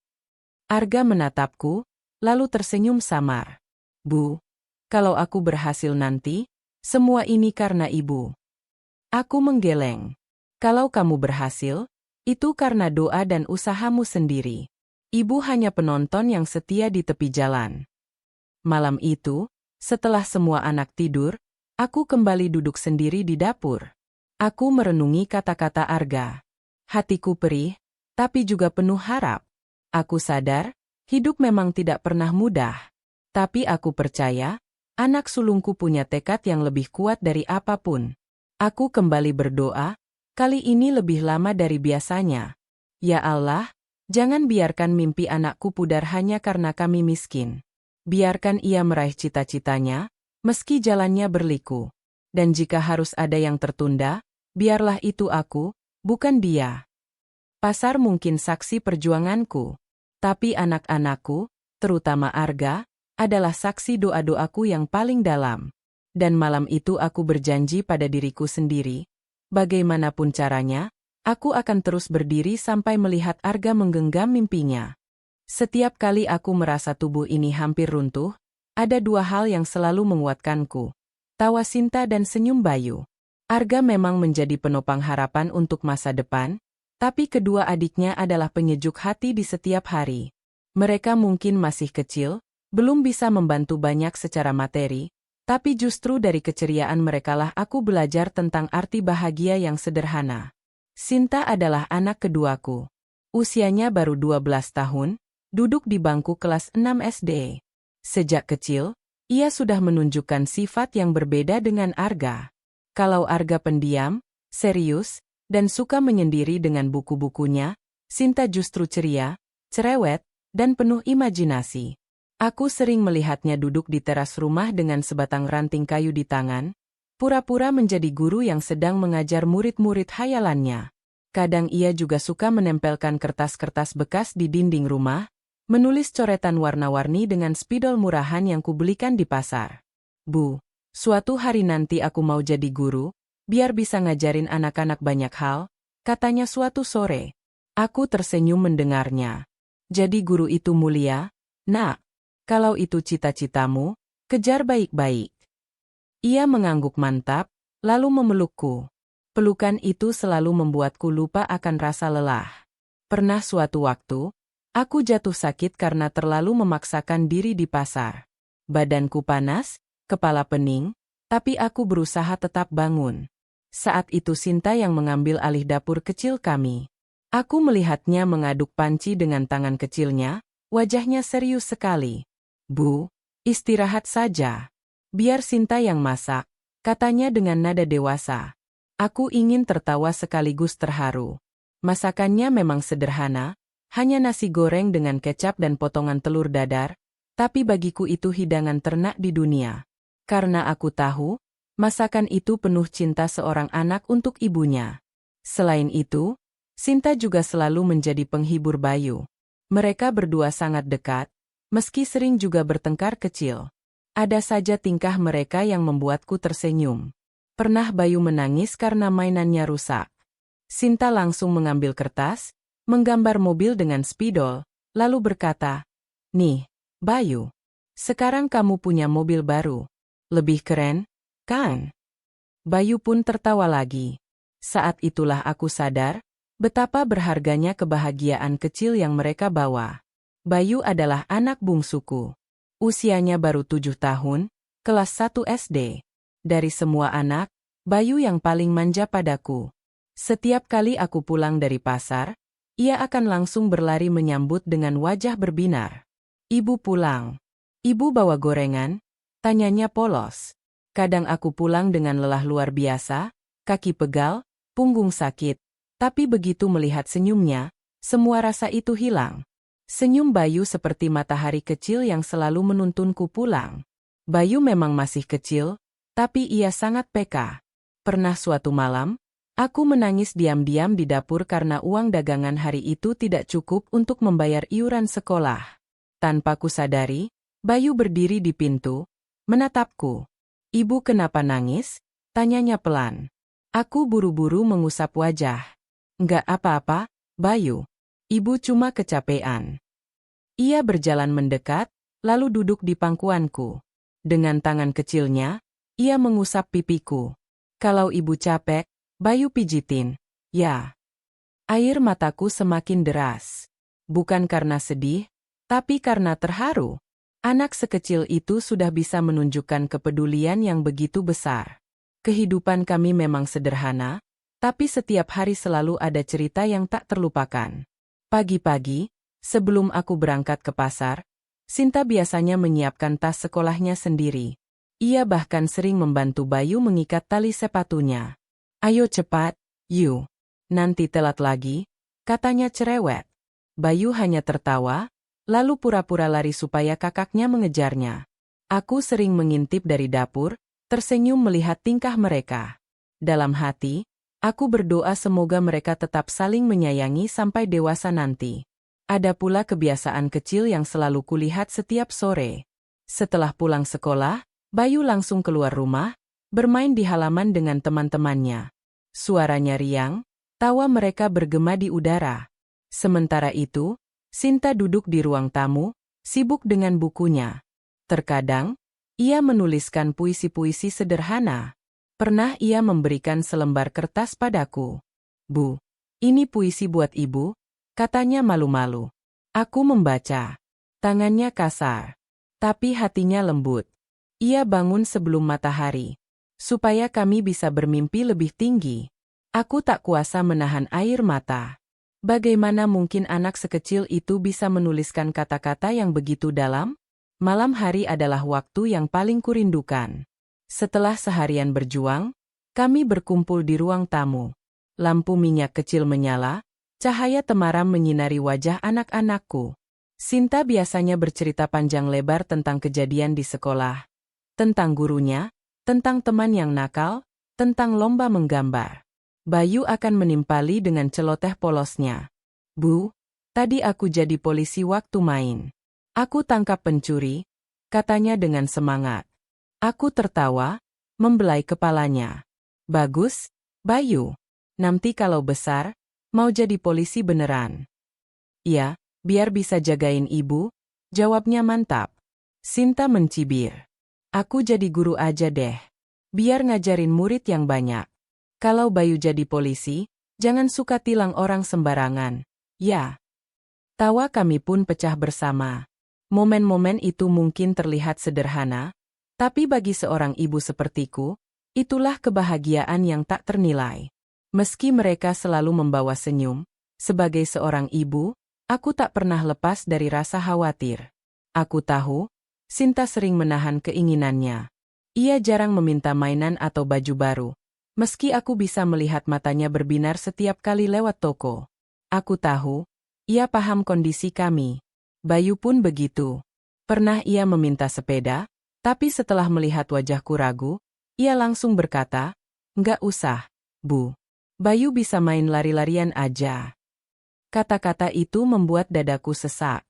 Arga menatapku, lalu tersenyum samar. Bu, kalau aku berhasil nanti, semua ini karena ibu. Aku menggeleng. Kalau kamu berhasil, itu karena doa dan usahamu sendiri. Ibu hanya penonton yang setia di tepi jalan. Malam itu, setelah semua anak tidur, aku kembali duduk sendiri di dapur. Aku merenungi kata-kata Arga. Hatiku perih, tapi juga penuh harap. Aku sadar, hidup memang tidak pernah mudah. Tapi aku percaya, anak sulungku punya tekad yang lebih kuat dari apapun. Aku kembali berdoa, kali ini lebih lama dari biasanya. Ya Allah, jangan biarkan mimpi anakku pudar hanya karena kami miskin. Biarkan ia meraih cita-citanya, meski jalannya berliku. Dan jika harus ada yang tertunda, biarlah itu aku, bukan dia. Pasar mungkin saksi perjuanganku. Tapi anak-anakku, terutama Arga, adalah saksi doa-doaku yang paling dalam. Dan malam itu aku berjanji pada diriku sendiri, bagaimanapun caranya, aku akan terus berdiri sampai melihat Arga menggenggam mimpinya. Setiap kali aku merasa tubuh ini hampir runtuh, ada dua hal yang selalu menguatkanku. Tawa Sinta dan senyum Bayu. Arga memang menjadi penopang harapan untuk masa depan, tapi kedua adiknya adalah penyejuk hati di setiap hari. Mereka mungkin masih kecil, belum bisa membantu banyak secara materi, tapi justru dari keceriaan merekalah aku belajar tentang arti bahagia yang sederhana. Sinta adalah anak keduaku. Usianya baru 12 tahun, duduk di bangku kelas 6 SD. Sejak kecil, ia sudah menunjukkan sifat yang berbeda dengan Arga. Kalau Arga pendiam, serius, dan suka menyendiri dengan buku-bukunya, Sinta justru ceria, cerewet, dan penuh imajinasi. Aku sering melihatnya duduk di teras rumah dengan sebatang ranting kayu di tangan, pura-pura menjadi guru yang sedang mengajar murid-murid hayalannya. Kadang ia juga suka menempelkan kertas-kertas bekas di dinding rumah, menulis coretan warna-warni dengan spidol murahan yang kubelikan di pasar. Bu, suatu hari nanti aku mau jadi guru, biar bisa ngajarin anak-anak banyak hal, katanya suatu sore. Aku tersenyum mendengarnya. Jadi guru itu mulia, Nak. Kalau itu cita-citamu, kejar baik-baik. Ia mengangguk mantap, lalu memelukku. Pelukan itu selalu membuatku lupa akan rasa lelah. Pernah suatu waktu, aku jatuh sakit karena terlalu memaksakan diri di pasar. Badanku panas, kepala pening, tapi aku berusaha tetap bangun. Saat itu Sinta yang mengambil alih dapur kecil kami. Aku melihatnya mengaduk panci dengan tangan kecilnya, wajahnya serius sekali. Bu, istirahat saja. Biar Sinta yang masak, katanya dengan nada dewasa. Aku ingin tertawa sekaligus terharu. Masakannya memang sederhana, hanya nasi goreng dengan kecap dan potongan telur dadar, tapi bagiku itu hidangan ternak di dunia. Karena aku tahu, masakan itu penuh cinta seorang anak untuk ibunya. Selain itu, Sinta juga selalu menjadi penghibur Bayu. Mereka berdua sangat dekat, meski sering juga bertengkar kecil. Ada saja tingkah mereka yang membuatku tersenyum. Pernah Bayu menangis karena mainannya rusak. Sinta langsung mengambil kertas, menggambar mobil dengan spidol, lalu berkata, "Nih, Bayu, sekarang kamu punya mobil baru. Lebih keren, kan?" Bayu pun tertawa lagi. Saat itulah aku sadar, betapa berharganya kebahagiaan kecil yang mereka bawa. Bayu adalah anak bungsuku. Usianya baru 7 tahun, kelas 1 SD. Dari semua anak, Bayu yang paling manja padaku. Setiap kali aku pulang dari pasar, ia akan langsung berlari menyambut dengan wajah berbinar. "Ibu pulang. Ibu bawa gorengan?" tanyanya polos. Kadang aku pulang dengan lelah luar biasa, kaki pegal, punggung sakit. Tapi begitu melihat senyumnya, semua rasa itu hilang. Senyum Bayu seperti matahari kecil yang selalu menuntunku pulang. Bayu memang masih kecil, tapi ia sangat peka. Pernah suatu malam, Aku menangis diam-diam di dapur karena uang dagangan hari itu tidak cukup untuk membayar iuran sekolah. Tanpa kusadari, Bayu berdiri di pintu, menatapku. "Ibu kenapa nangis?" tanyanya pelan. Aku buru-buru mengusap wajah. "Enggak apa-apa, Bayu. Ibu cuma kecapean." Ia berjalan mendekat, lalu duduk di pangkuanku. Dengan tangan kecilnya, ia mengusap pipiku. "Kalau ibu capek, Bayu pijitin." "Ya." Air mataku semakin deras. Bukan karena sedih, tapi karena terharu. Anak sekecil itu sudah bisa menunjukkan kepedulian yang begitu besar. Kehidupan kami memang sederhana, tapi setiap hari selalu ada cerita yang tak terlupakan. Pagi-pagi, sebelum aku berangkat ke pasar, Sinta biasanya menyiapkan tas sekolahnya sendiri. Ia bahkan sering membantu Bayu mengikat tali sepatunya. "Ayo cepat, Yu. Nanti telat lagi," katanya cerewet. Bayu hanya tertawa, lalu pura-pura lari supaya kakaknya mengejarnya. Aku sering mengintip dari dapur, tersenyum melihat tingkah mereka. Dalam hati, aku berdoa semoga mereka tetap saling menyayangi sampai dewasa nanti. Ada pula kebiasaan kecil yang selalu kulihat setiap sore. Setelah pulang sekolah, Bayu langsung keluar rumah, bermain di halaman dengan teman-temannya. Suaranya riang, tawa mereka bergema di udara. Sementara itu, Sinta duduk di ruang tamu, sibuk dengan bukunya. Terkadang, ia menuliskan puisi-puisi sederhana. Pernah ia memberikan selembar kertas padaku. "Bu, ini puisi buat ibu," katanya malu-malu. Aku membaca. Tangannya kasar, tapi hatinya lembut. Ia bangun sebelum matahari, supaya kami bisa bermimpi lebih tinggi. Aku tak kuasa menahan air mata. Bagaimana mungkin anak sekecil itu bisa menuliskan kata-kata yang begitu dalam? Malam hari adalah waktu yang paling kurindukan. Setelah seharian berjuang, kami berkumpul di ruang tamu. Lampu minyak kecil menyala, cahaya temaram menyinari wajah anak-anakku. Sinta biasanya bercerita panjang lebar tentang kejadian di sekolah. Tentang gurunya, tentang teman yang nakal, tentang lomba menggambar. Bayu akan menimpali dengan celoteh polosnya. "Bu, tadi aku jadi polisi waktu main. Aku tangkap pencuri," katanya dengan semangat. Aku tertawa, membelai kepalanya. "Bagus, Bayu. Nanti kalau besar, mau jadi polisi beneran?" "Ya, biar bisa jagain ibu," jawabnya mantap. Sinta mencibir. "Aku jadi guru aja deh. Biar ngajarin murid yang banyak. Kalau Bayu jadi polisi, jangan suka tilang orang sembarangan, ya." Tawa kami pun pecah bersama. Momen-momen itu mungkin terlihat sederhana, tapi bagi seorang ibu sepertiku, itulah kebahagiaan yang tak ternilai. Meski mereka selalu membawa senyum, sebagai seorang ibu, aku tak pernah lepas dari rasa khawatir. Aku tahu, Sinta sering menahan keinginannya. Ia jarang meminta mainan atau baju baru, meski aku bisa melihat matanya berbinar setiap kali lewat toko. Aku tahu, ia paham kondisi kami. Bayu pun begitu. Pernah ia meminta sepeda, tapi setelah melihat wajahku ragu, ia langsung berkata, "Nggak usah, Bu. Bayu bisa main lari-larian aja." Kata-kata itu membuat dadaku sesak.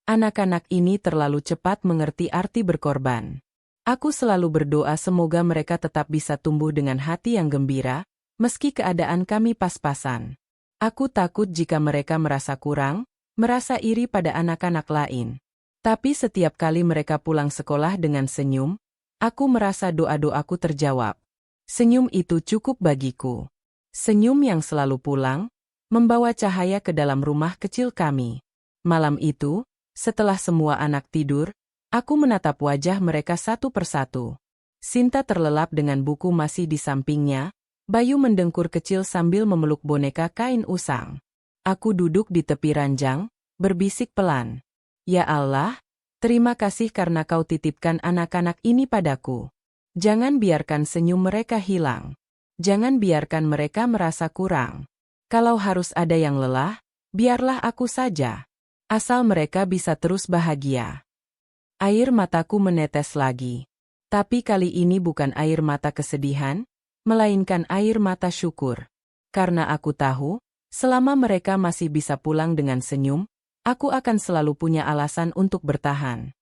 Anak-anak ini terlalu cepat mengerti arti berkorban. Aku selalu berdoa semoga mereka tetap bisa tumbuh dengan hati yang gembira, meski keadaan kami pas-pasan. Aku takut jika mereka merasa kurang, merasa iri pada anak-anak lain. Tapi setiap kali mereka pulang sekolah dengan senyum, aku merasa doa-doaku terjawab. Senyum itu cukup bagiku. Senyum yang selalu pulang, membawa cahaya ke dalam rumah kecil kami. Malam itu, setelah semua anak tidur, aku menatap wajah mereka satu persatu. Sinta terlelap dengan buku masih di sampingnya, Bayu mendengkur kecil sambil memeluk boneka kain usang. Aku duduk di tepi ranjang, berbisik pelan. "Ya Allah, terima kasih karena kau titipkan anak-anak ini padaku. Jangan biarkan senyum mereka hilang. Jangan biarkan mereka merasa kurang. Kalau harus ada yang lelah, biarlah aku saja. Asal mereka bisa terus bahagia." Air mataku menetes lagi. Tapi kali ini bukan air mata kesedihan, melainkan air mata syukur. Karena aku tahu, selama mereka masih bisa pulang dengan senyum, aku akan selalu punya alasan untuk bertahan.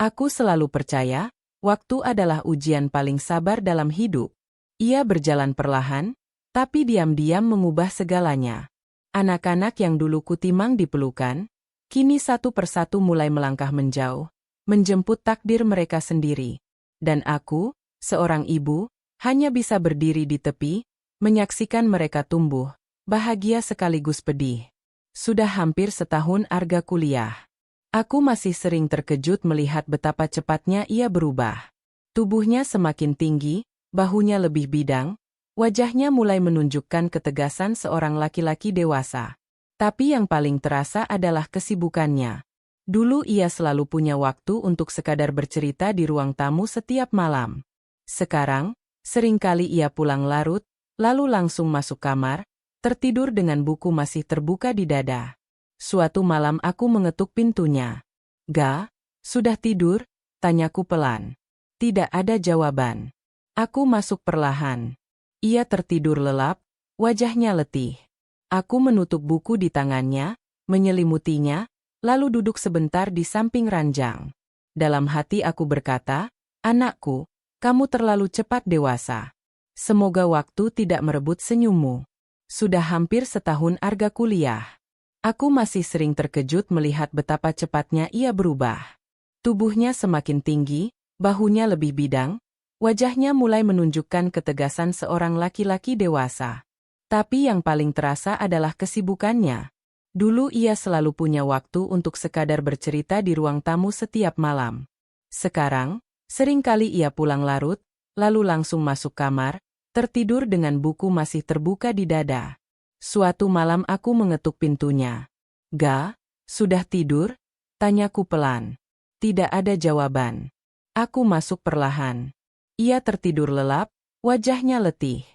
Aku selalu percaya, waktu adalah ujian paling sabar dalam hidup. Ia berjalan perlahan, tapi diam-diam mengubah segalanya. Anak-anak yang dulu kutimang di pelukan, kini satu persatu mulai melangkah menjauh, menjemput takdir mereka sendiri. Dan aku, seorang ibu, hanya bisa berdiri di tepi, menyaksikan mereka tumbuh, bahagia sekaligus pedih. Sudah hampir setahun Arga kuliah. Aku masih sering terkejut melihat betapa cepatnya ia berubah. Tubuhnya semakin tinggi, bahunya lebih bidang, wajahnya mulai menunjukkan ketegasan seorang laki-laki dewasa. Tapi yang paling terasa adalah kesibukannya. Dulu ia selalu punya waktu untuk sekadar bercerita di ruang tamu setiap malam. Sekarang, seringkali ia pulang larut, lalu langsung masuk kamar, tertidur dengan buku masih terbuka di dada. Suatu malam aku mengetuk pintunya. "Ga, sudah tidur?" tanyaku pelan. Tidak ada jawaban. Aku masuk perlahan. Ia tertidur lelap, wajahnya letih. Aku menutup buku di tangannya, menyelimutinya, lalu duduk sebentar di samping ranjang. Dalam hati aku berkata, "Anakku, kamu terlalu cepat dewasa. Semoga waktu tidak merebut senyummu." Sudah hampir setahun Arga kuliah. Aku masih sering terkejut melihat betapa cepatnya ia berubah. Tubuhnya semakin tinggi, bahunya lebih bidang, wajahnya mulai menunjukkan ketegasan seorang laki-laki dewasa. Tapi yang paling terasa adalah kesibukannya. Dulu ia selalu punya waktu untuk sekadar bercerita di ruang tamu setiap malam. Sekarang, seringkali ia pulang larut, lalu langsung masuk kamar, tertidur dengan buku masih terbuka di dada. Suatu malam aku mengetuk pintunya. "Ga, sudah tidur?" tanyaku pelan. Tidak ada jawaban. Aku masuk perlahan. Ia tertidur lelap, wajahnya letih.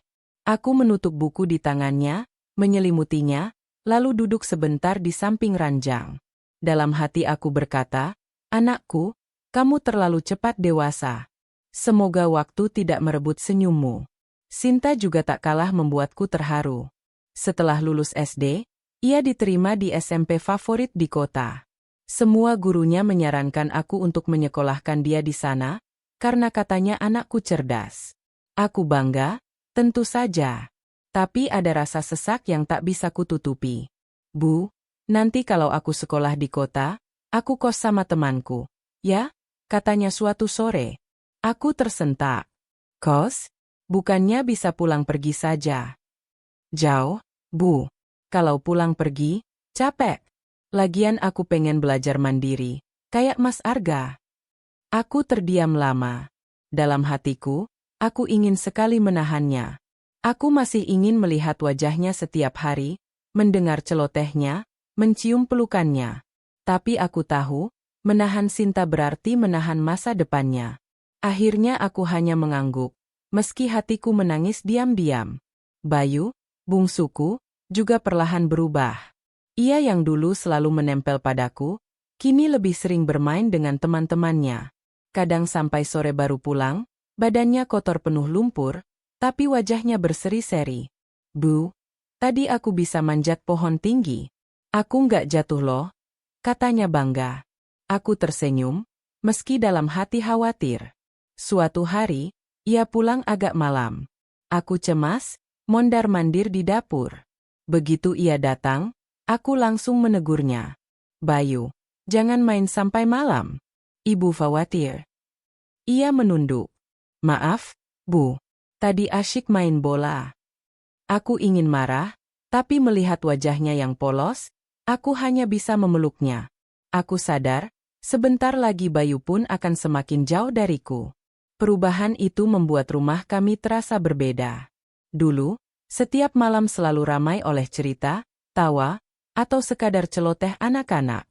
Aku menutup buku di tangannya, menyelimutinya, lalu duduk sebentar di samping ranjang. Dalam hati aku berkata, "Anakku, kamu terlalu cepat dewasa. Semoga waktu tidak merebut senyummu." Sinta juga tak kalah membuatku terharu. Setelah lulus SD, ia diterima di SMP favorit di kota. Semua gurunya menyarankan aku untuk menyekolahkan dia di sana, karena katanya anakku cerdas. Aku bangga, tentu saja. Tapi ada rasa sesak yang tak bisa kututupi. "Bu, nanti kalau aku sekolah di kota, aku kos sama temanku, ya?" katanya suatu sore. Aku tersentak. "Kos? Bukannya bisa pulang pergi saja?" "Jauh, Bu. Kalau pulang pergi, capek. Lagian aku pengen belajar mandiri, kayak Mas Arga." Aku terdiam lama. Dalam hatiku, aku ingin sekali menahannya. Aku masih ingin melihat wajahnya setiap hari, mendengar celotehnya, mencium pelukannya. Tapi aku tahu, menahan Sinta berarti menahan masa depannya. Akhirnya aku hanya mengangguk, meski hatiku menangis diam-diam. Bayu, bungsuku, juga perlahan berubah. Ia yang dulu selalu menempel padaku, kini lebih sering bermain dengan teman-temannya. Kadang sampai sore baru pulang, badannya kotor penuh lumpur, tapi wajahnya berseri-seri. "Bu, tadi aku bisa manjat pohon tinggi. Aku nggak jatuh loh," katanya bangga. Aku tersenyum, meski dalam hati khawatir. Suatu hari, ia pulang agak malam. Aku cemas, mondar-mandir di dapur. Begitu ia datang, aku langsung menegurnya. "Bayu, jangan main sampai malam. Ibu khawatir." Ia menunduk. "Maaf, Bu. Tadi asyik main bola." Aku ingin marah, tapi melihat wajahnya yang polos, aku hanya bisa memeluknya. Aku sadar, sebentar lagi Bayu pun akan semakin jauh dariku. Perubahan itu membuat rumah kami terasa berbeda. Dulu, setiap malam selalu ramai oleh cerita, tawa, atau sekadar celoteh anak-anak.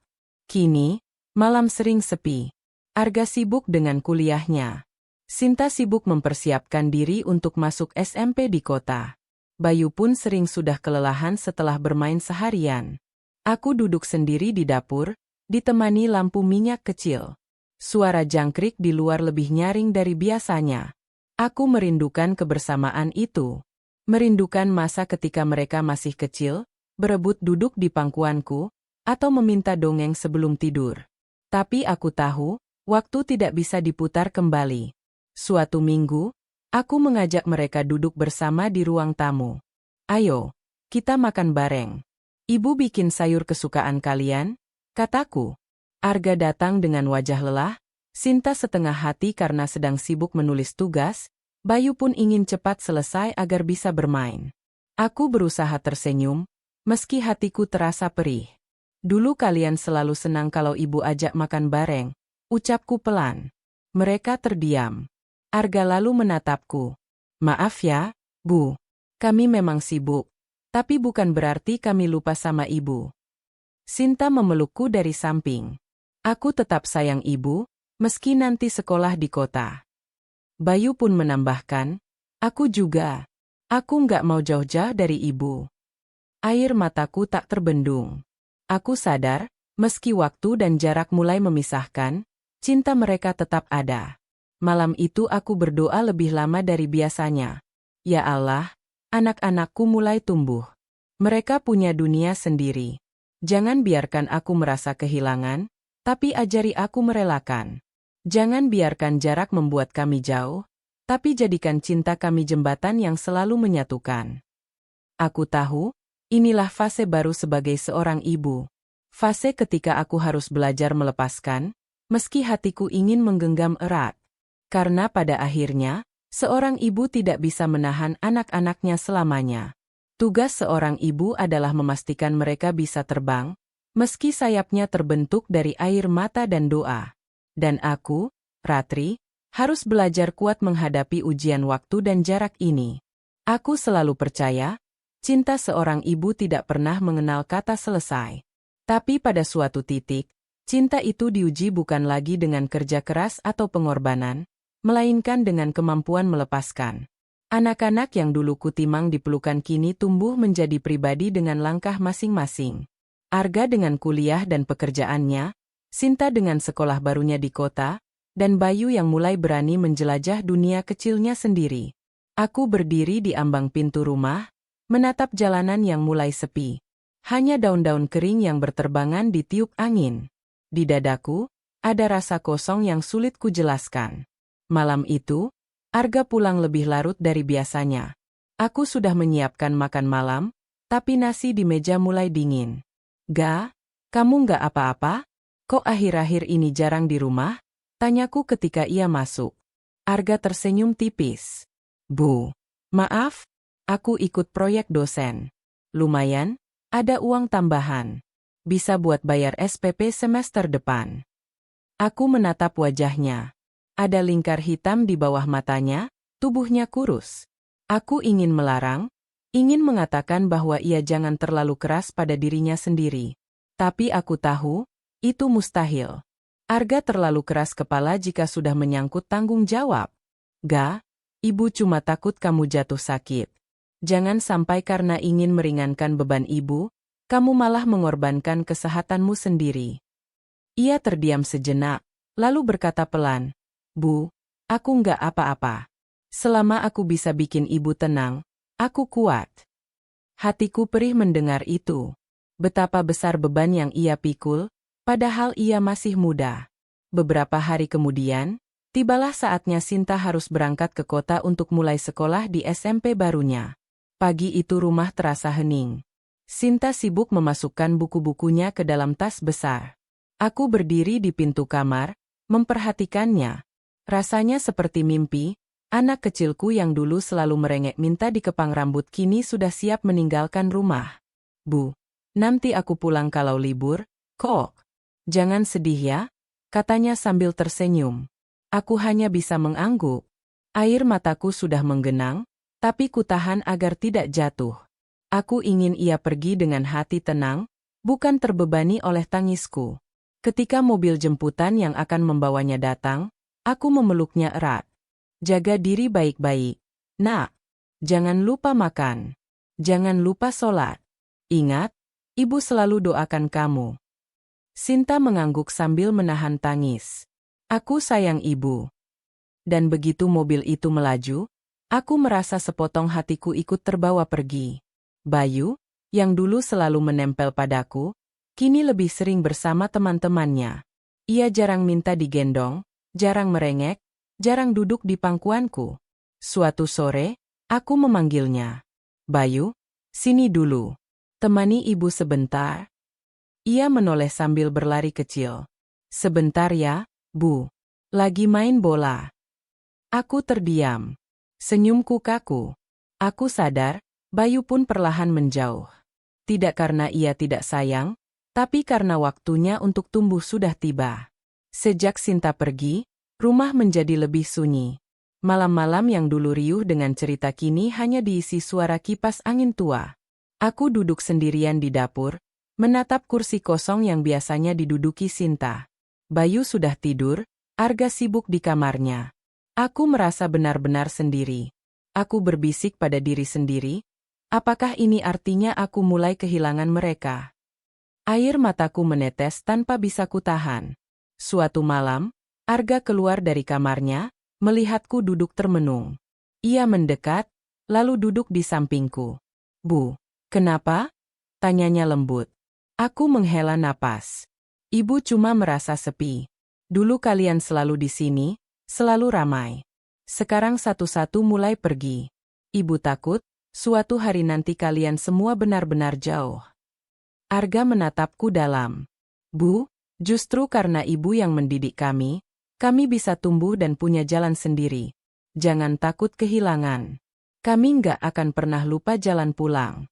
Kini, malam sering sepi. Arga sibuk dengan kuliahnya. Sinta sibuk mempersiapkan diri untuk masuk SMP di kota. Bayu pun sering sudah kelelahan setelah bermain seharian. Aku duduk sendiri di dapur, ditemani lampu minyak kecil. Suara jangkrik di luar lebih nyaring dari biasanya. Aku merindukan kebersamaan itu. Merindukan masa ketika mereka masih kecil, berebut duduk di pangkuanku, atau meminta dongeng sebelum tidur. Tapi aku tahu, waktu tidak bisa diputar kembali. Suatu minggu, aku mengajak mereka duduk bersama di ruang tamu. Ayo, kita makan bareng. Ibu bikin sayur kesukaan kalian, kataku. Arga datang dengan wajah lelah, Sinta setengah hati karena sedang sibuk menulis tugas, Bayu pun ingin cepat selesai agar bisa bermain. Aku berusaha tersenyum, meski hatiku terasa perih. Dulu kalian selalu senang kalau ibu ajak makan bareng, ucapku pelan. Mereka terdiam. Arga lalu menatapku. Maaf ya, Bu. Kami memang sibuk. Tapi bukan berarti kami lupa sama ibu. Sinta memelukku dari samping. Aku tetap sayang ibu, meski nanti sekolah di kota. Bayu pun menambahkan, aku juga. Aku nggak mau jauh-jauh dari ibu. Air mataku tak terbendung. Aku sadar, meski waktu dan jarak mulai memisahkan, cinta mereka tetap ada. Malam itu aku berdoa lebih lama dari biasanya. Ya Allah, anak-anakku mulai tumbuh. Mereka punya dunia sendiri. Jangan biarkan aku merasa kehilangan, tapi ajari aku merelakan. Jangan biarkan jarak membuat kami jauh, tapi jadikan cinta kami jembatan yang selalu menyatukan. Aku tahu, inilah fase baru sebagai seorang ibu. Fase ketika aku harus belajar melepaskan, meski hatiku ingin menggenggam erat. Karena pada akhirnya, seorang ibu tidak bisa menahan anak-anaknya selamanya. Tugas seorang ibu adalah memastikan mereka bisa terbang, meski sayapnya terbentuk dari air mata dan doa. Dan aku, Ratri, harus belajar kuat menghadapi ujian waktu dan jarak ini. Aku selalu percaya, cinta seorang ibu tidak pernah mengenal kata selesai. Tapi pada suatu titik, cinta itu diuji bukan lagi dengan kerja keras atau pengorbanan, melainkan dengan kemampuan melepaskan. Anak-anak yang dulu kutimang di pelukan kini tumbuh menjadi pribadi dengan langkah masing-masing. Arga dengan kuliah dan pekerjaannya, Sinta dengan sekolah barunya di kota, dan Bayu yang mulai berani menjelajah dunia kecilnya sendiri. Aku berdiri di ambang pintu rumah, menatap jalanan yang mulai sepi. Hanya daun-daun kering yang berterbangan ditiup angin. Di dadaku, ada rasa kosong yang sulit kujelaskan. Malam itu, Arga pulang lebih larut dari biasanya. Aku sudah menyiapkan makan malam, tapi nasi di meja mulai dingin. Ga, kamu nggak apa-apa? Kok akhir-akhir ini jarang di rumah? Tanyaku ketika ia masuk. Arga tersenyum tipis. Bu, maaf, aku ikut proyek dosen. Lumayan, ada uang tambahan. Bisa buat bayar SPP semester depan. Aku menatap wajahnya. Ada lingkar hitam di bawah matanya, tubuhnya kurus. Aku ingin melarang, ingin mengatakan bahwa ia jangan terlalu keras pada dirinya sendiri. Tapi aku tahu, itu mustahil. Arga terlalu keras kepala jika sudah menyangkut tanggung jawab. Ga, ibu cuma takut kamu jatuh sakit. Jangan sampai karena ingin meringankan beban ibu, kamu malah mengorbankan kesehatanmu sendiri. Ia terdiam sejenak, lalu berkata pelan, Bu, aku nggak apa-apa. Selama aku bisa bikin ibu tenang, aku kuat. Hatiku perih mendengar itu. Betapa besar beban yang ia pikul, padahal ia masih muda. Beberapa hari kemudian, tibalah saatnya Sinta harus berangkat ke kota untuk mulai sekolah di SMP barunya. Pagi itu rumah terasa hening. Sinta sibuk memasukkan buku-bukunya ke dalam tas besar. Aku berdiri di pintu kamar, memperhatikannya. Rasanya seperti mimpi, anak kecilku yang dulu selalu merengek minta dikepang rambut kini sudah siap meninggalkan rumah. Bu, nanti aku pulang kalau libur, kok. Jangan sedih ya, katanya sambil tersenyum. Aku hanya bisa mengangguk. Air mataku sudah menggenang, tapi kutahan agar tidak jatuh. Aku ingin ia pergi dengan hati tenang, bukan terbebani oleh tangisku. Ketika mobil jemputan yang akan membawanya datang, aku memeluknya erat. Jaga diri baik-baik. Nak, jangan lupa makan. Jangan lupa sholat. Ingat, ibu selalu doakan kamu. Sinta mengangguk sambil menahan tangis. Aku sayang ibu. Dan begitu mobil itu melaju, Aku merasa sepotong hatiku ikut terbawa pergi. Bayu, yang dulu selalu menempel padaku, kini lebih sering bersama teman-temannya. Ia jarang minta digendong, jarang merengek, jarang duduk di pangkuanku. Suatu sore, aku memanggilnya. Bayu, sini dulu. Temani ibu sebentar. Ia menoleh sambil berlari kecil. Sebentar ya, Bu. Lagi main bola. Aku terdiam. Senyumku kaku. Aku sadar, Bayu pun perlahan menjauh. Tidak karena ia tidak sayang, tapi karena waktunya untuk tumbuh sudah tiba. Sejak Sinta pergi, rumah menjadi lebih sunyi. Malam-malam yang dulu riuh dengan cerita kini hanya diisi suara kipas angin tua. Aku duduk sendirian di dapur, menatap kursi kosong yang biasanya diduduki Sinta. Bayu sudah tidur, Arga sibuk di kamarnya. Aku merasa benar-benar sendiri. Aku berbisik pada diri sendiri, apakah ini artinya aku mulai kehilangan mereka? Air mataku menetes tanpa bisa kutahan. Suatu malam, Arga keluar dari kamarnya, melihatku duduk termenung. Ia mendekat, lalu duduk di sampingku. Bu, kenapa? Tanyanya lembut. Aku menghela napas. Ibu cuma merasa sepi. Dulu kalian selalu di sini, selalu ramai. Sekarang satu-satu mulai pergi. Ibu takut, suatu hari nanti kalian semua benar-benar jauh. Arga menatapku dalam. Bu, justru karena ibu yang mendidik kami bisa tumbuh dan punya jalan sendiri. Jangan takut kehilangan. Kami nggak akan pernah lupa jalan pulang.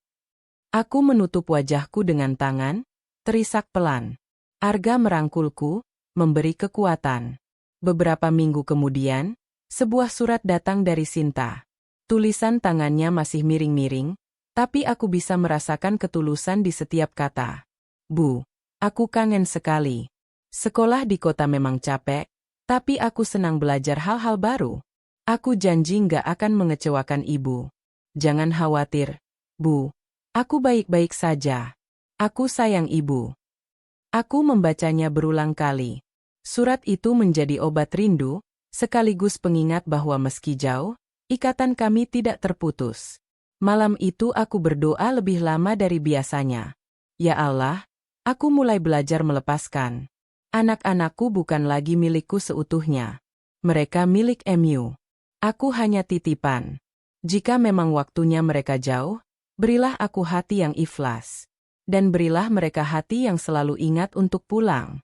Aku menutup wajahku dengan tangan, terisak pelan. Arga merangkulku, memberi kekuatan. Beberapa minggu kemudian, sebuah surat datang dari Sinta. Tulisan tangannya masih miring-miring, tapi aku bisa merasakan ketulusan di setiap kata. Bu, aku kangen sekali. Sekolah di kota memang capek, tapi aku senang belajar hal-hal baru. Aku janji nggak akan mengecewakan ibu. Jangan khawatir, Bu. Aku baik-baik saja. Aku sayang ibu. Aku membacanya berulang kali. Surat itu menjadi obat rindu, sekaligus pengingat bahwa meski jauh, ikatan kami tidak terputus. Malam itu aku berdoa lebih lama dari biasanya. Ya Allah, aku mulai belajar melepaskan. Anak-anakku bukan lagi milikku seutuhnya. Mereka milik MU. Aku hanya titipan. Jika memang waktunya mereka jauh, berilah aku hati yang ikhlas. Dan berilah mereka hati yang selalu ingat untuk pulang.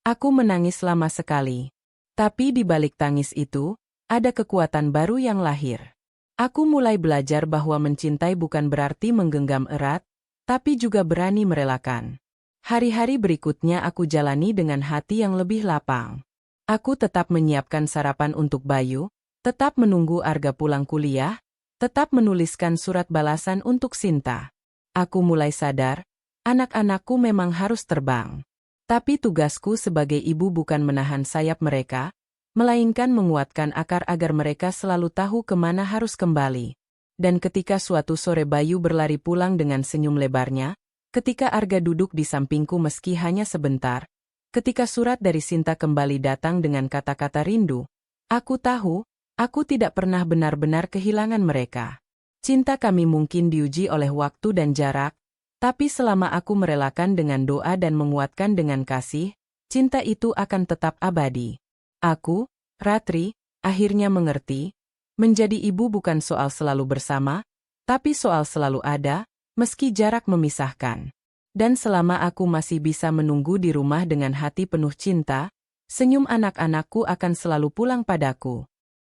Aku menangis lama sekali. Tapi di balik tangis itu, ada kekuatan baru yang lahir. Aku mulai belajar bahwa mencintai bukan berarti menggenggam erat, tapi juga berani merelakan. Hari-hari berikutnya aku jalani dengan hati yang lebih lapang. Aku tetap menyiapkan sarapan untuk Bayu, tetap menunggu Arga pulang kuliah, tetap menuliskan surat balasan untuk Sinta. Aku mulai sadar, anak-anakku memang harus terbang. Tapi tugasku sebagai ibu bukan menahan sayap mereka, melainkan menguatkan akar agar mereka selalu tahu kemana harus kembali. Dan ketika suatu sore Bayu berlari pulang dengan senyum lebarnya, ketika Arga duduk di sampingku meski hanya sebentar, ketika surat dari Sinta kembali datang dengan kata-kata rindu, aku tahu, aku tidak pernah benar-benar kehilangan mereka. Cinta kami mungkin diuji oleh waktu dan jarak, tapi selama aku merelakan dengan doa dan menguatkan dengan kasih, cinta itu akan tetap abadi. Aku, Ratri, akhirnya mengerti, menjadi ibu bukan soal selalu bersama, tapi soal selalu ada, meski jarak memisahkan. Dan selama aku masih bisa menunggu di rumah dengan hati penuh cinta, senyum anak-anakku akan selalu pulang padaku.